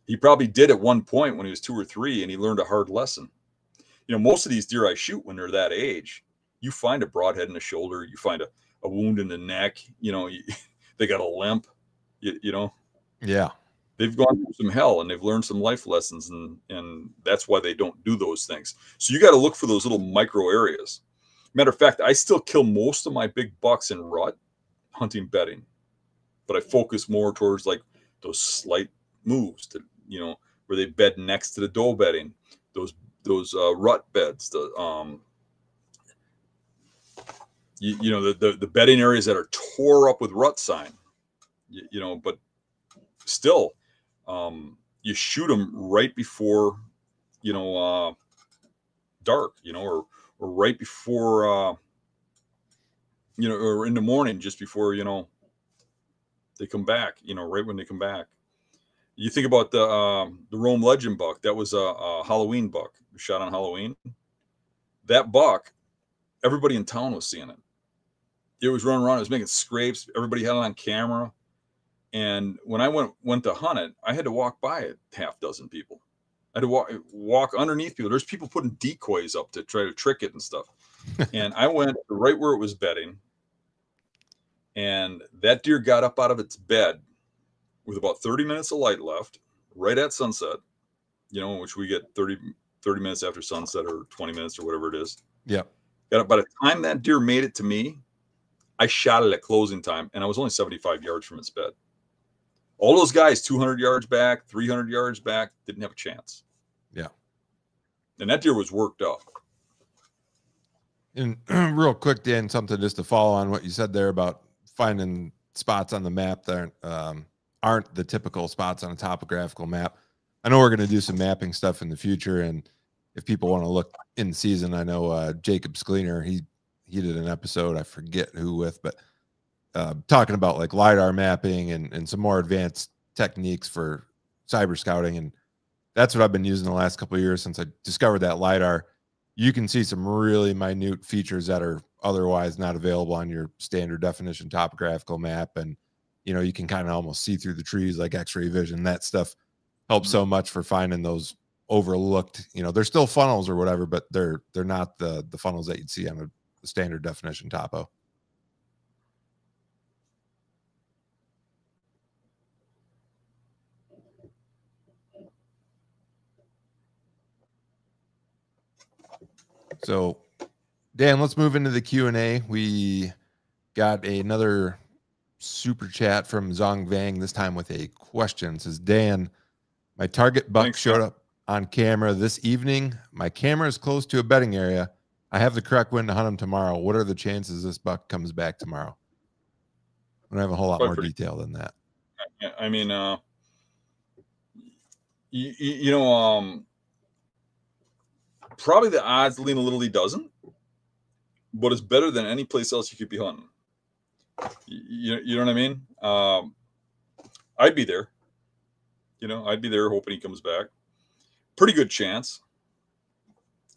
He probably did at one point when he was 2 or 3, and he learned a hard lesson. You know, most of these deer I shoot when they're that age, you find a broadhead in the shoulder, you find a wound in the neck, you know, they got a limp, you know. Yeah. They've gone through some hell, and they've learned some life lessons, and that's why they don't do those things. So you got to look for those little micro areas. Matter of fact, I still kill most of my big bucks in rut hunting bedding, but I focus more towards like those slight moves to, you know, where they bed next to the doe bedding, those rut beds, the you know, the bedding areas that are tore up with rut sign, you know, but still, you shoot them right before, you know, dark, you know, or right before, you know, or in the morning, just before, you know, they come back, you know, right when they come back. You think about the Rome Legend buck. That was a Halloween buck shot on Halloween. That buck, everybody in town was seeing it. It was running around. It was making scrapes. Everybody had it on camera. And when I went to hunt it, I had to walk by a half dozen people. I had to walk underneath people. There's people putting decoys up to try to trick it and stuff. And I went right where it was bedding. And that deer got up out of its bed with about 30 minutes of light left, right at sunset, which we get 30 minutes after sunset or 20 minutes or whatever it is. Yeah. By the time that deer made it to me, I shot it at closing time, and I was only 75 yards from its bed. All those guys, 200 yards back, 300 yards back, didn't have a chance. Yeah. And that deer was worked up. And real quick, Dan, something just to follow on what you said there about finding spots on the map that aren't the typical spots on a topographical map. I know we're going to do some mapping stuff in the future, and if people want to look in season, I know Jacob Skleiner, he did an episode, I forget who with, but talking about like LiDAR mapping and some more advanced techniques for cyber scouting. And that's what I've been using the last couple of years since I discovered that LiDAR. You can see some really minute features that are otherwise not available on your standard definition topographical map. And, you can kind of almost see through the trees like X-ray vision. That stuff helps so much for finding those overlooked, they're still funnels or whatever, but they're not the funnels that you'd see on a standard definition topo. So, Dan, let's move into the Q&A. We got another super chat from Zong Vang, this time with a question. It says, Dan, my target buck showed up on camera this evening. My camera is close to a bedding area. I have the correct wind to hunt him tomorrow. What are the chances this buck comes back tomorrow? I don't have a whole lot more detail than that. I mean, probably the odds lean a little he doesn't, but it's better than any place else you could be hunting. You know what I mean? I'd be there. I'd be there hoping he comes back. Pretty good chance.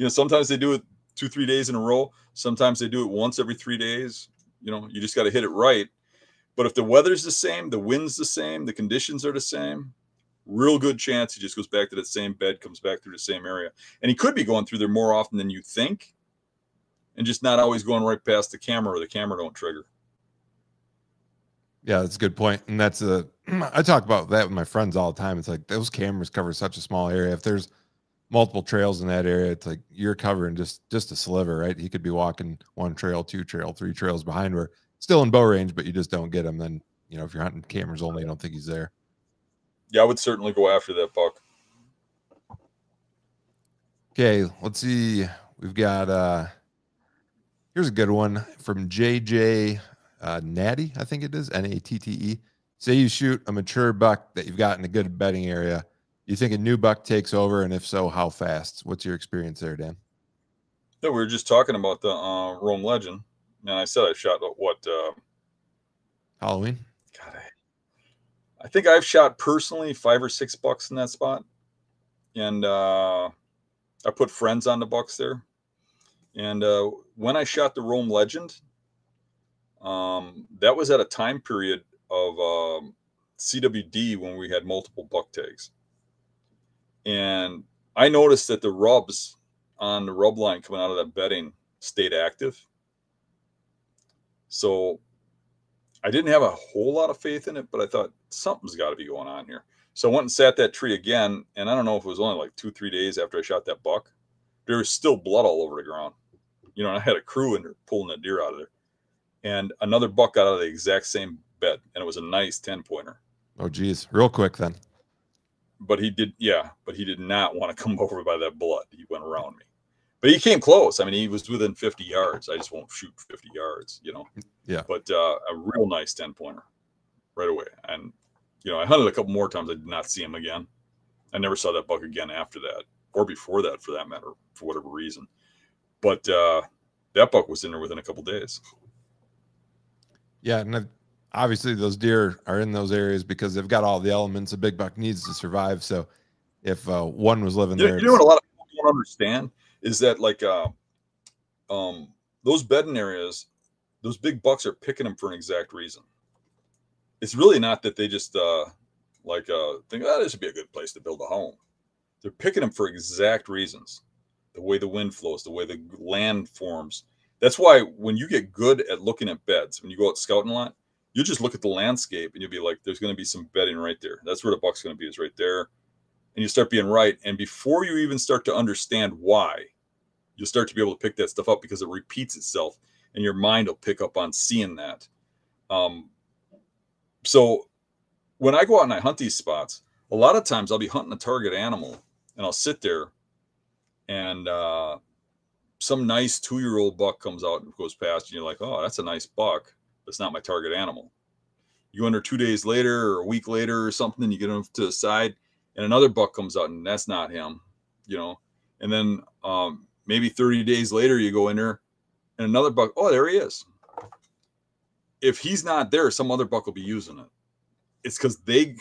Sometimes they do it 2-3 days in a row. Sometimes they do it once every 3 days. You just got to hit it right. But if the weather's the same, the wind's the same, the conditions are the same, real good chance he just goes back to that same bed, comes back through the same area. And he could be going through there more often than you think and just not always going right past the camera or the camera don't trigger. Yeah, that's a good point. And that's I talk about that with my friends all the time. It's like those cameras cover such a small area. If there's multiple trails in that area, it's like you're covering just a sliver, right? He could be walking 1 trail, 2 trail, 3 trails behind where still in bow range, but you just don't get him. Then, if you're hunting cameras only, you don't think he's there. Yeah, I would certainly go after that buck. Okay, let's see. We've got here's a good one from JJ Natty, I think it is, Natte. Say you shoot a mature buck that you've got in a good bedding area. You think a new buck takes over, and if so, how fast? What's your experience there, Dan? Yeah, we were just talking about the Rome Legend, and I said I shot Halloween? God, I think I've shot personally 5 or 6 bucks in that spot, and I put friends on the bucks there. And when I shot the Rome Legend, that was at a time period of CWD when we had multiple buck tags. And I noticed that the rubs on the rub line coming out of that bedding stayed active. So I didn't have a whole lot of faith in it, but I thought something's got to be going on here. So I went and sat that tree again. And I don't know if it was only like 2-3 days after I shot that buck, there was still blood all over the ground. And I had a crew in there pulling that deer out of there. And another buck got out of the exact same bed. And it was a nice 10-pointer. Oh, geez. Real quick then. But he did not want to come over by that blood. He went around me. But he came close. I mean, he was within 50 yards. I just won't shoot 50 yards, Yeah. But a real nice 10-pointer right away. And, I hunted a couple more times. I did not see him again. I never saw that buck again after that or before that, for that matter, for whatever reason. But that buck was in there within a couple days. Yeah, and obviously those deer are in those areas because they've got all the elements a big buck needs to survive. So if one was living there, what a lot of people don't understand is that like those bedding areas, those big bucks are picking them for an exact reason. It's really not that they just think, this would be a good place to build a home. They're picking them for exact reasons. The way the wind flows, the way the land forms. That's why when you get good at looking at beds, when you go out scouting a lot, you just look at the landscape and you'll be like, there's going to be some bedding right there. That's where the buck's going to be, is right there. And you start being right. And before you even start to understand why, you'll start to be able to pick that stuff up because it repeats itself and your mind will pick up on seeing that. So when I go out and I hunt these spots, a lot of times I'll be hunting a target animal and I'll sit there and some nice 2-year-old buck comes out and goes past and you're like, oh, that's a nice buck. But it's not my target animal. You go under 2 days later or a week later or something, you get him to the side and another buck comes out and that's not him, you know? And then maybe 30 days later, you go in there and another buck, oh, there he is. If he's not there, some other buck will be using it. It's because they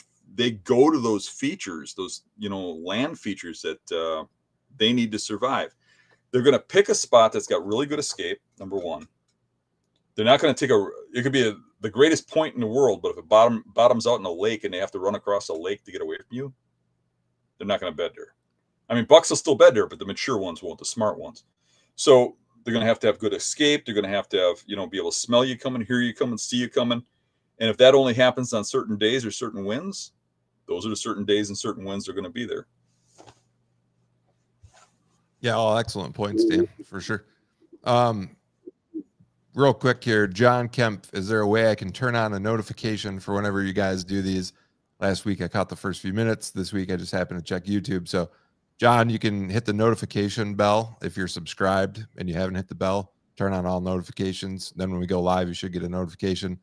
go to those features, those, you know, land features that they need to survive. They're going to pick a spot that's got really good escape, number one. They're not going to take it could be the greatest point in the world, but if it bottoms out in a lake and they have to run across a lake to get away from you, they're not going to bed there. I mean, bucks will still bed there, but the mature ones won't, the smart ones. So they're going to have good escape. They're going to have, you know, be able to smell you coming, hear you coming, see you coming. And if that only happens on certain days or certain winds, those are the certain days and certain winds they're going to be there. Yeah, all excellent points, Dan, for sure. Real quick here, John Kemp, is there a way I can turn on a notification for whenever you guys do these? Last week I caught the first few minutes. This week I just happened to check YouTube. So, John, you can hit the notification bell if you're subscribed and you haven't hit the bell. Turn on all notifications. Then when we go live, you should get a notification.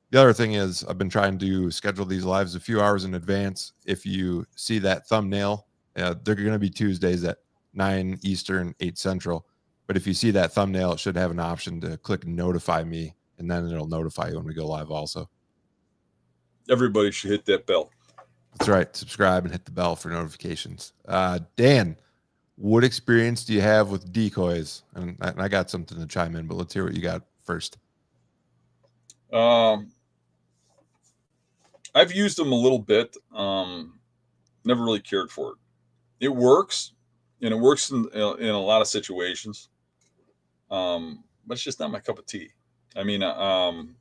The other thing is I've been trying to schedule these lives a few hours in advance. If you see that thumbnail, they're going to be Tuesdays at 9 Eastern, 8 Central. But if you see that thumbnail, it should have an option to click notify me, and then it'll notify you when we go live also. Everybody should hit that bell. That's right. Subscribe and hit the bell for notifications. Dan, what experience do you have with decoys? And I got something to chime in, but let's hear what you got first. I've used them a little bit. Never really cared for it. It works, and it works in a lot of situations. But it's just not my cup of tea. I mean, and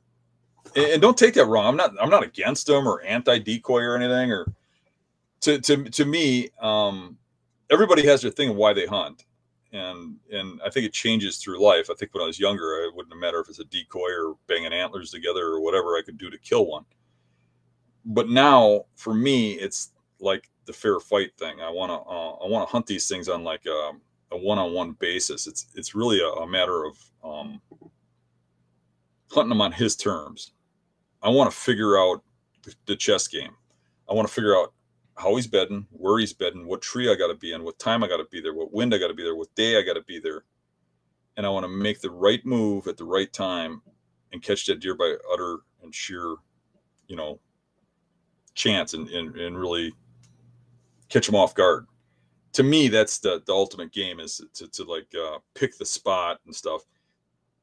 don't take that wrong. I'm not against them or anti-decoy or anything. Or to me, everybody has their thing of why they hunt, and I think it changes through life. I think when I was younger, it wouldn't matter if it's a decoy or banging antlers together or whatever I could do to kill one. But now, for me, it's like the fair fight thing. I want to hunt these things on like a one-on-one basis. It's really a matter of hunting them on his terms. I want to figure out the chess game. I want to figure out how he's bedding, where he's bedding, what tree I got to be in, what time I got to be there, what wind I got to be there, what day I got to be there. And I want to make the right move at the right time and catch that deer by utter and sheer, you know, chance and really catch him off guard. To me, that's the ultimate game, is to like pick the spot and stuff.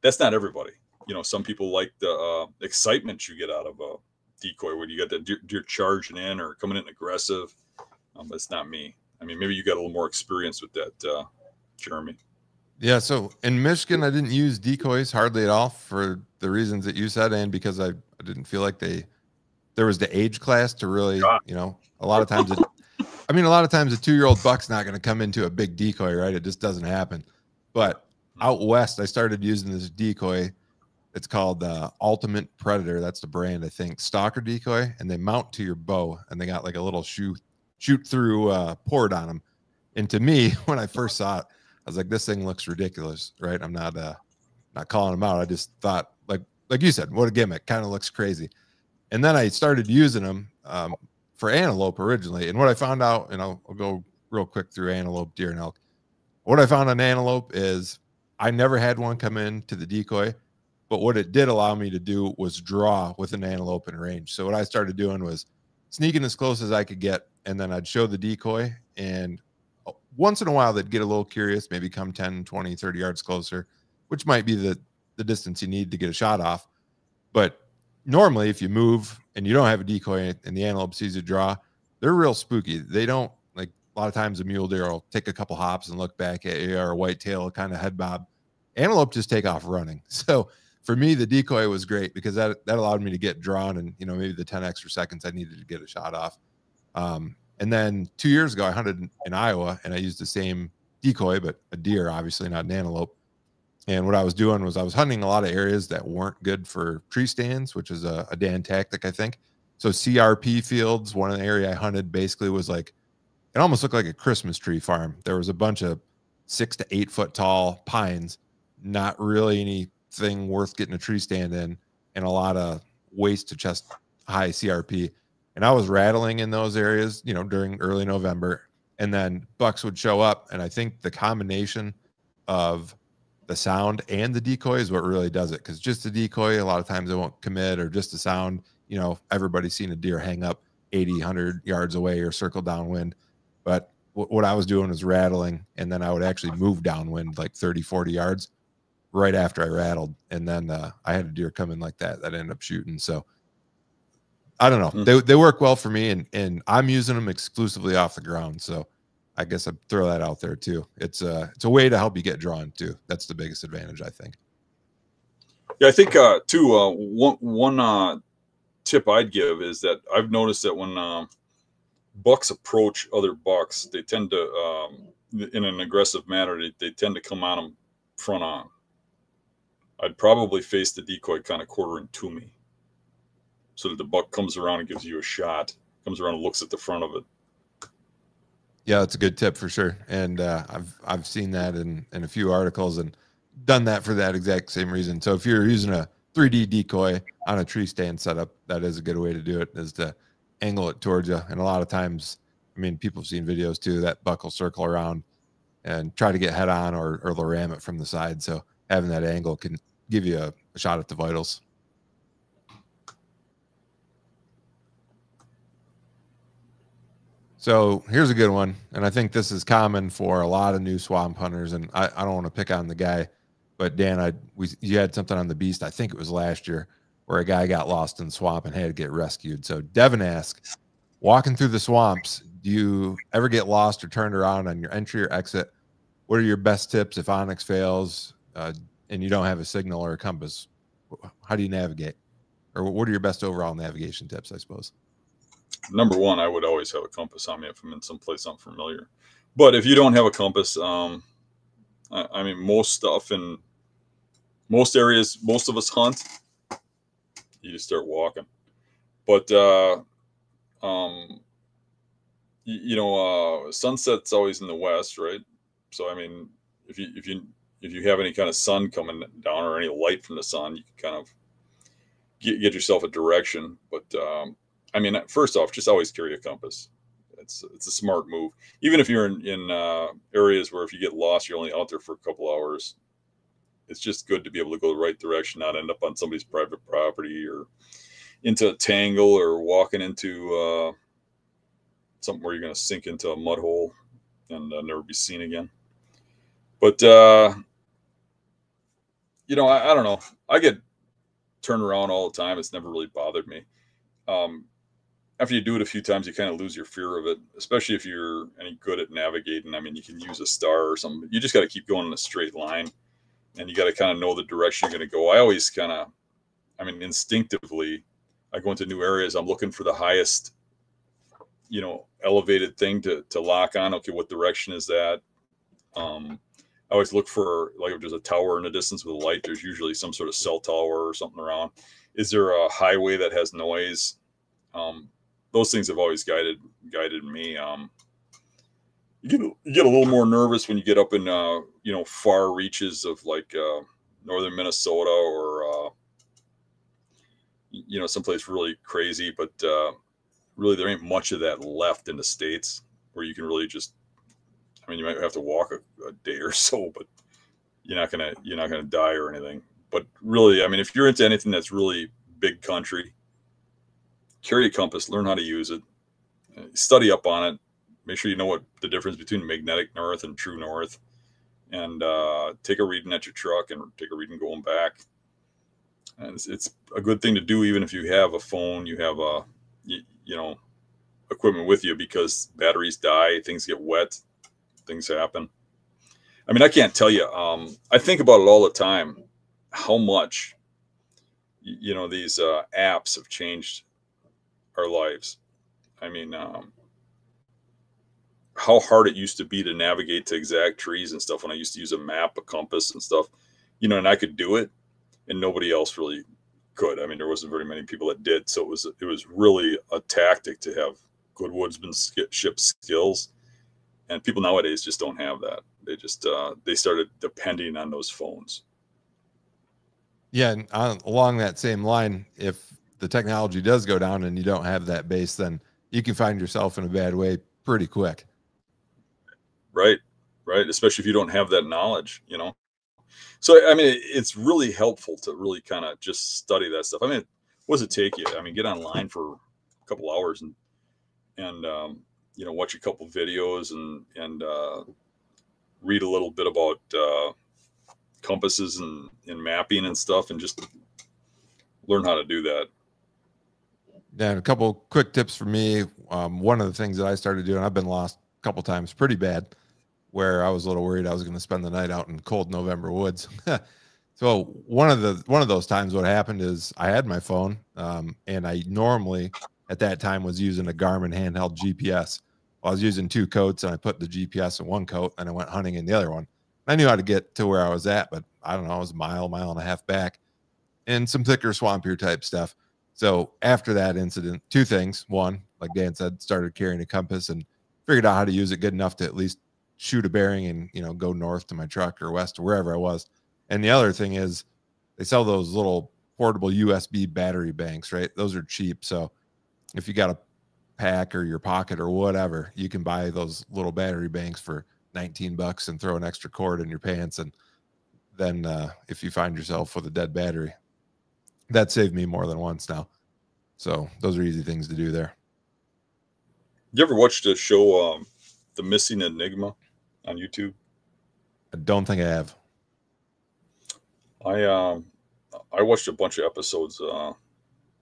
That's not everybody. You know, some people like the excitement you get out of a decoy when you got that deer charging in or coming in aggressive. But it's not me. I mean, maybe you got a little more experience with that, Jeremy. Yeah, so in Michigan, I didn't use decoys hardly at all for the reasons that you said, and because I didn't feel like there was the age class to really, you know, a lot of times a lot of times a 2-year-old buck's not going to come into a big decoy, right? It just doesn't happen. But out west, I started using this decoy. It's called Ultimate Predator. That's the brand, I think. Stalker decoy, and they mount to your bow, and they got like a little shoot through port on them. And to me, when I first saw it, I was like, this thing looks ridiculous, right? I'm not calling them out. I just thought, like you said, what a gimmick. Kind of looks crazy. And then I started using them for antelope originally. And what I found out, and I'll go real quick through antelope, deer, and elk. What I found on antelope is I never had one come in to the decoy, but what it did allow me to do was draw with an antelope in range. So what I started doing was sneaking as close as I could get, and then I'd show the decoy, and once in a while they'd get a little curious, maybe come 10, 20, 30 yards closer, which might be the distance you need to get a shot off. But normally if you move and you don't have a decoy and the antelope sees a draw, they're real spooky. They don't, like, a lot of times a mule deer will take a couple hops and look back at you, or a whitetail will kind of head bob. Antelope just take off running. So for me, the decoy was great because that allowed me to get drawn and, you know, maybe the 10 extra seconds I needed to get a shot off. And then 2 years ago, I hunted in Iowa and I used the same decoy, but a deer, obviously not an antelope. And what I was doing was I was hunting a lot of areas that weren't good for tree stands, which is a Dan tactic, I think. So CRP fields, one area I hunted basically was like, it almost looked like a Christmas tree farm. There was a bunch of 6 to 8 foot tall pines, not really anything worth getting a tree stand in, and a lot of waist to chest high CRP. And I was rattling in those areas, you know, during early November, and then bucks would show up. And I think the combination of the sound and the decoy is what really does it. Because just the decoy, a lot of times it won't commit, or just the sound, you know, everybody's seen a deer hang up 80, 100 yards away or circle downwind. But what I was doing was rattling, and then I would actually move downwind like 30, 40 yards right after I rattled. And then I had a deer come in like that ended up shooting. So I don't know. They work well for me, and I'm using them exclusively off the ground. So I guess I'd throw that out there too. It's a way to help you get drawn too. That's the biggest advantage, I think. Yeah, I think too, one tip I'd give is that I've noticed that when bucks approach other bucks, they tend to, in an aggressive manner, they tend to come on them front on. I'd probably face the decoy kind of quartering to me, so that the buck comes around and gives you a shot, comes around and looks at the front of it. Yeah, that's a good tip for sure. And I've seen that in a few articles and done that for that exact same reason. So if you're using a 3D decoy on a tree stand setup, that is a good way to do it, is to angle it towards you. And a lot of times, I mean, people have seen videos too, that buck will circle around and try to get head on, or they'll ram it from the side. So having that angle can give you a shot at the vitals. So here's a good one, and I think this is common for a lot of new swamp hunters, and I don't want to pick on the guy, but Dan, you had something on the Beast, I think it was last year, where a guy got lost in the swamp and had to get rescued. So Devin asks, walking through the swamps, do you ever get lost or turned around on your entry or exit? What are your best tips if Onyx fails and you don't have a signal or a compass? How do you navigate? Or what are your best overall navigation tips, I suppose? Number one, I would always have a compass on me if I'm in someplace unfamiliar. But if you don't have a compass, I mean, most stuff in most areas, most of us hunt, you just start walking. But, you know, sunset's always in the west, right? So, I mean, if you have any kind of sun coming down or any light from the sun, you can kind of get yourself a direction. But, I mean, first off, just always carry a compass. It's a smart move. Even if you're in areas where if you get lost, you're only out there for a couple hours. It's just good to be able to go the right direction, not end up on somebody's private property or into a tangle or walking into something where you're going to sink into a mud hole and never be seen again. But, you know, I don't know. I get turned around all the time. It's never really bothered me. After you do it a few times, you kind of lose your fear of it, especially if you're any good at navigating. I mean, you can use a star or something. You just got to keep going in a straight line, and you got to kind of know the direction you're going to go. I always kind of, I mean, instinctively, I go into new areas. I'm looking for the highest, you know, elevated thing to lock on. Okay, what direction is that? I always look for, like, if there's a tower in the distance with a light, there's usually some sort of cell tower or something around. Is there a highway that has noise? Those things have always guided me. You get a little more nervous when you get up in you know, far reaches of like northern Minnesota or you know, someplace really crazy, but really there ain't much of that left in the States where you can really just, I mean, you might have to walk a day or so, but you're not gonna die or anything. But really, I mean, if you're into anything that's really big country, carry a compass, learn how to use it, study up on it, make sure you know what the difference between magnetic north and true north, and take a reading at your truck and take a reading going back. And it's a good thing to do, even if you have a phone, you have a, you know, equipment with you because batteries die, things get wet, things happen. I mean, I can't tell you. I think about it all the time, how much, you know, these apps have changed our lives. I mean, how hard it used to be to navigate to exact trees and stuff when I used to use a map, a compass and stuff, you know, and I could do it and nobody else really could. I mean, there wasn't very many people that did. So it was really a tactic to have good woodsmanship skills. And people nowadays just don't have that. They just, they started depending on those phones. Yeah. And along that same line, if the technology does go down and you don't have that base, then you can find yourself in a bad way pretty quick. Right. Right. Especially if you don't have that knowledge, you know? So, I mean, it's really helpful to really kind of just study that stuff. I mean, what does it take you? I mean, get online for a couple hours and you know, watch a couple videos and read a little bit about compasses and mapping and stuff, and just learn how to do that. Yeah, and a couple quick tips for me. One of the things that I started doing, I've been lost a couple times pretty bad, where I was a little worried I was going to spend the night out in cold November woods. So one of those times, what happened is I had my phone, and I normally at that time was using a Garmin handheld GPS. Well, I was using 2 coats, and I put the GPS in one coat, and I went hunting in the other one. I knew how to get to where I was at, but I don't know, I was a mile and a half back, and some thicker, swampier type stuff. So after that incident, 2 things. One, like Dan said, started carrying a compass and figured out how to use it good enough to at least shoot a bearing and, you know, go north to my truck or west to wherever I was. And the other thing is they sell those little portable USB battery banks, right? Those are cheap. So if you got a pack or your pocket or whatever, you can buy those little battery banks for $19 and throw an extra cord in your pants. And then if you find yourself with a dead battery, that saved me more than once now. So those are easy things to do there. You ever watched the show The Missing Enigma on YouTube? I don't think I have. I watched a bunch of episodes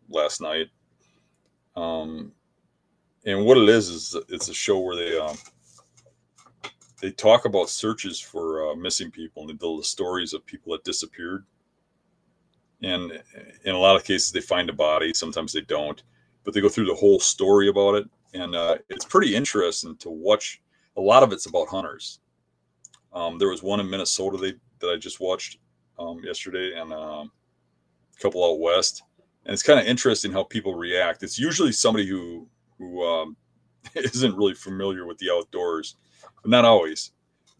last night. And what it is it's a show where they talk about searches for missing people, and they tell the stories of people that disappeared. And in a lot of cases, they find a body. Sometimes they don't, but they go through the whole story about it. And it's pretty interesting to watch. A lot of it's about hunters. There was one in Minnesota that I just watched yesterday, and a couple out west. And it's kind of interesting how people react. It's usually somebody who isn't really familiar with the outdoors, but not always.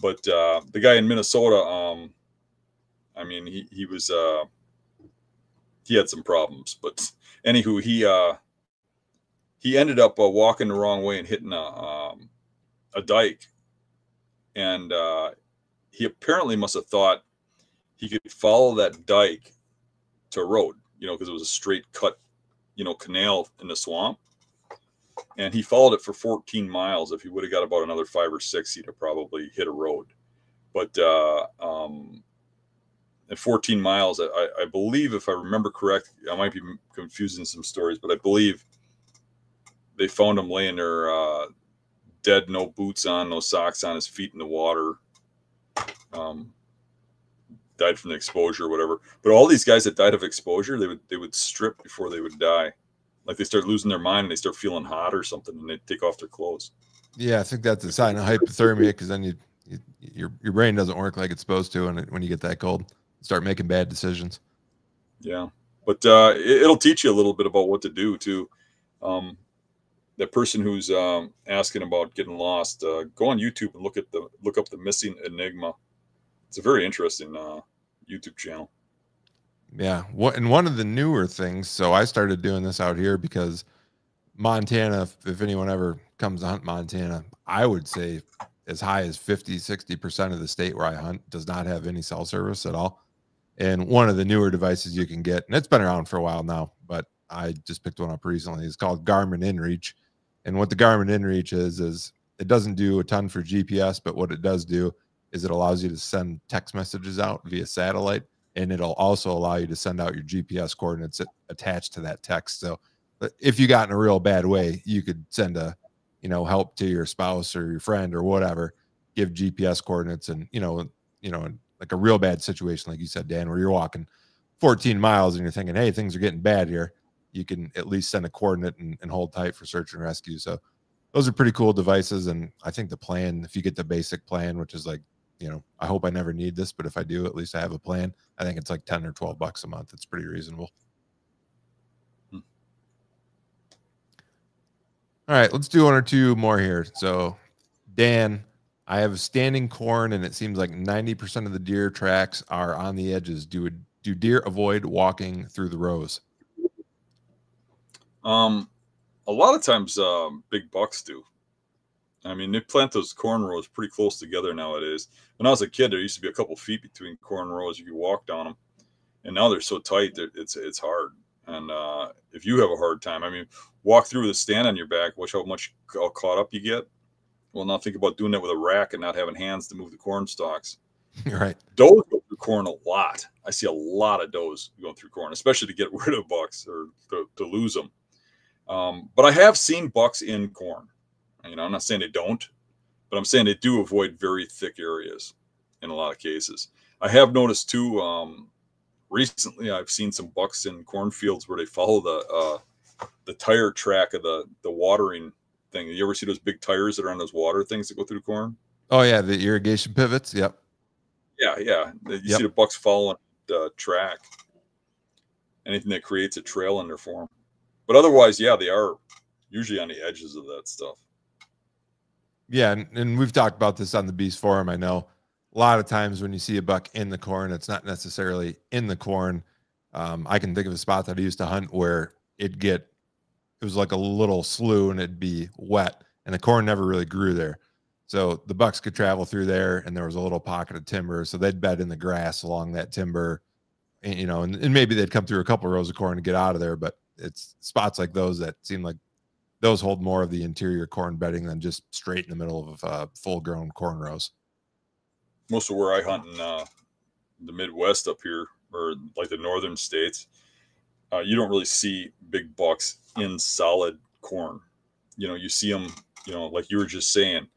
But the guy in Minnesota, I mean, he was he had some problems, but anywho, he ended up walking the wrong way and hitting a dike, and he apparently must have thought he could follow that dike to a road, you know, because it was a straight cut, you know, canal in the swamp. And he followed it for 14 miles. If he would have got about another 5 or 6, he'd have probably hit a road. But at 14 miles, I believe, if I remember correct, I might be confusing some stories, but I believe they found him laying there dead, no boots on, no socks on, his feet in the water. Died from the exposure or whatever. But all these guys that died of exposure, they would strip before they would die. Like they start losing their mind and they start feeling hot or something, and they take off their clothes. Yeah, I think that's a sign of hypothermia, because then your brain doesn't work like it's supposed to, and when you get that cold, start making bad decisions. Yeah, but it'll teach you a little bit about what to do too. That person who's asking about getting lost, go on YouTube and look up the Missing Enigma. It's a very interesting YouTube channel. Yeah. And one of the newer things, so I started doing this out here because Montana, if anyone ever comes to hunt Montana, I would say as high as 50–60% of the state where I hunt does not have any cell service at all. And one of the newer devices you can get, and it's been around for a while now, but I just picked one up recently, it's called Garmin Inreach. And what the Garmin Inreach is it doesn't do a ton for GPS, but what it does do is it allows you to send text messages out via satellite, and it'll also allow you to send out your GPS coordinates attached to that text. So But if you got in a real bad way, you could send a, you know, help to your spouse or your friend or whatever, give GPS coordinates, and, you know, like a real bad situation, like you said, Dan, where you're walking 14 miles and you're thinking, hey, things are getting bad here. You can at least send a coordinate and hold tight for search and rescue. So those are pretty cool devices. And I think the plan, if you get the basic plan, which is like, you know, I hope I never need this, but if I do, at least I have a plan. I think it's like 10 or 12 bucks a month. It's pretty reasonable. All right, let's do one or two more here. So, Dan, I have standing corn, and it seems like 90% of the deer tracks are on the edges. Do deer avoid walking through the rows? A lot of times, big bucks do. I mean, they plant those corn rows pretty close together nowadays. When I was a kid, there used to be a couple feet between corn rows. You could walk down them, and now they're so tight that it's hard. And if you have a hard time, I mean, walk through with a stand on your back. Watch how much caught up you get. Well, now think about doing that with a rack and not having hands to move the corn stalks. Right. Does go through corn a lot. I see a lot of does going through corn, especially to get rid of bucks or to lose them. But I have seen bucks in corn. You know, I'm not saying they don't, but I'm saying they do avoid very thick areas in a lot of cases. I have noticed too, recently I've seen some bucks in cornfields where they follow the tire track of the watering thing. You ever see those big tires that are on those water things that go through the corn? Oh yeah, the irrigation pivots. Yep. Yeah. You see the bucks following the track. Anything that creates a trail in their form. But otherwise, yeah, they are usually on the edges of that stuff. Yeah, and we've talked about this on the Beast Forum. I know a lot of times when you see a buck in the corn, it's not necessarily in the corn. I can think of a spot that I used to hunt where it was like a little slough and it'd be wet, and the corn never really grew there. So the bucks could travel through there, and there was a little pocket of timber, so they'd bed in the grass along that timber, and, you know, and maybe they'd come through a couple of rows of corn to get out of there. But it's spots like those that seem like those hold more of the interior corn bedding than just straight in the middle of full-grown corn rows. Most of where I hunt in the Midwest up here, or like the northern states, you don't really see big bucks in solid corn. You know, you see them, you know, like you were just saying,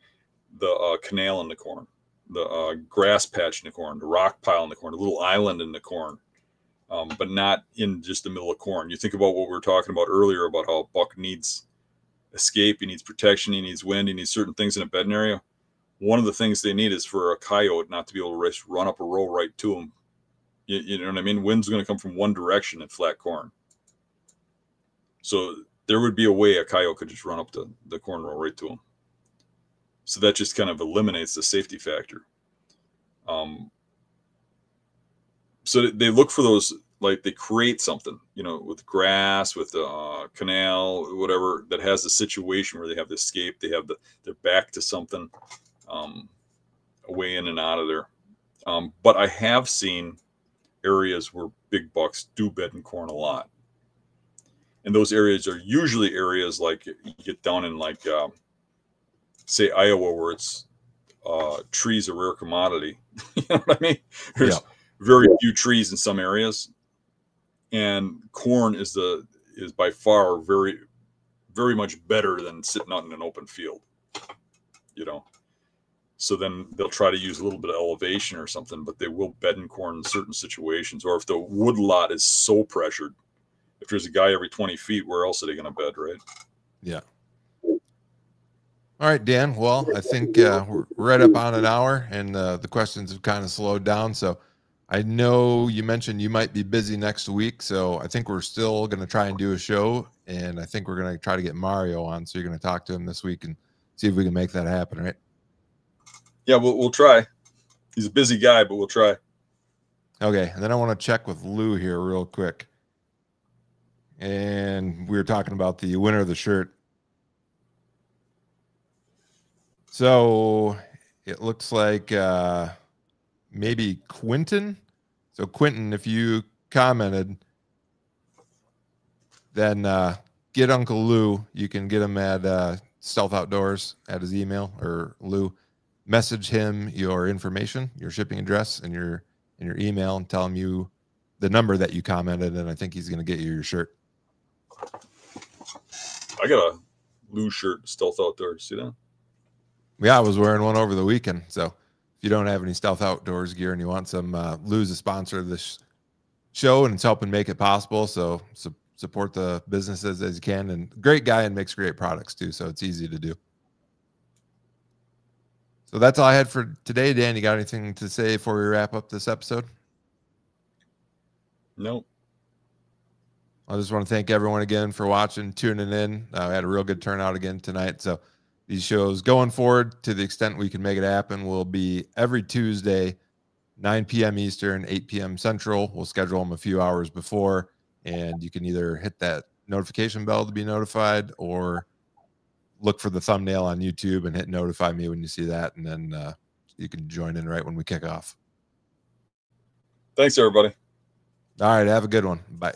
the canal in the corn, the grass patch in the corn, the rock pile in the corn, a little island in the corn, but not in just the middle of corn. You think about what we were talking about earlier about how a buck needs escape, he needs protection, he needs wind, he needs certain things in a bedding area. One of the things they need is for a coyote not to be able to run up a row right to him. You know what I mean? Wind's going to come from one direction in flat corn. So there would be a way a coyote could just run up the corn row right to him. So that just kind of eliminates the safety factor. So they look for those, like they create something, you know, with grass, with the canal, whatever, that has the situation where they have the escape, they have their back to something, a way in and out of there. But I have seen areas where big bucks do bed in corn a lot. And those areas are usually areas like you get down in like, say, Iowa, where it's trees a rare commodity. You know what I mean? There's very few trees in some areas. And corn is by far very, very much better than sitting out in an open field, you know. So then they'll try to use a little bit of elevation or something, but they will bed in corn in certain situations. Or if the wood lot is so pressured, if there's a guy every 20 feet, where else are they going to bed, right? Yeah. All right, Dan. Well, I think we're right up on an hour, and the questions have kind of slowed down. So I know you mentioned you might be busy next week, so I think we're still going to try and do a show, and I think we're going to try to get Mario on. So you're going to talk to him this week and see if we can make that happen, right? Yeah, we'll try. He's a busy guy, but we'll try. Okay, and then I want to check with Lou here real quick. And we were talking about the winner of the shirt. So it looks like maybe Quentin. So Quentin, if you commented, then get Uncle Lou. You can get him at Stealth Outdoors at his email, or Lou. Message him your information, your shipping address, and your email, and tell him the number that you commented, and I think he's going to get you your shirt. I got a Lou shirt, Stealth Outdoors. See that? Yeah, I was wearing one over the weekend. So if you don't have any Stealth Outdoors gear and you want some, Lou's a sponsor of this show and it's helping make it possible. So support the businesses as you can. And great guy and makes great products too. So it's easy to do. So that's all I had for today. Dan, you got anything to say before we wrap up this episode? Nope. I just want to thank everyone again for watching, tuning in. We had a real good turnout again tonight. So these shows going forward, to the extent we can make it happen, will be every Tuesday, 9 p.m. Eastern, 8 p.m. Central. We'll schedule them a few hours before, and you can either hit that notification bell to be notified or look for the thumbnail on YouTube and hit notify me when you see that, and then you can join in right when we kick off. Thanks, everybody. All right, have a good one. Bye.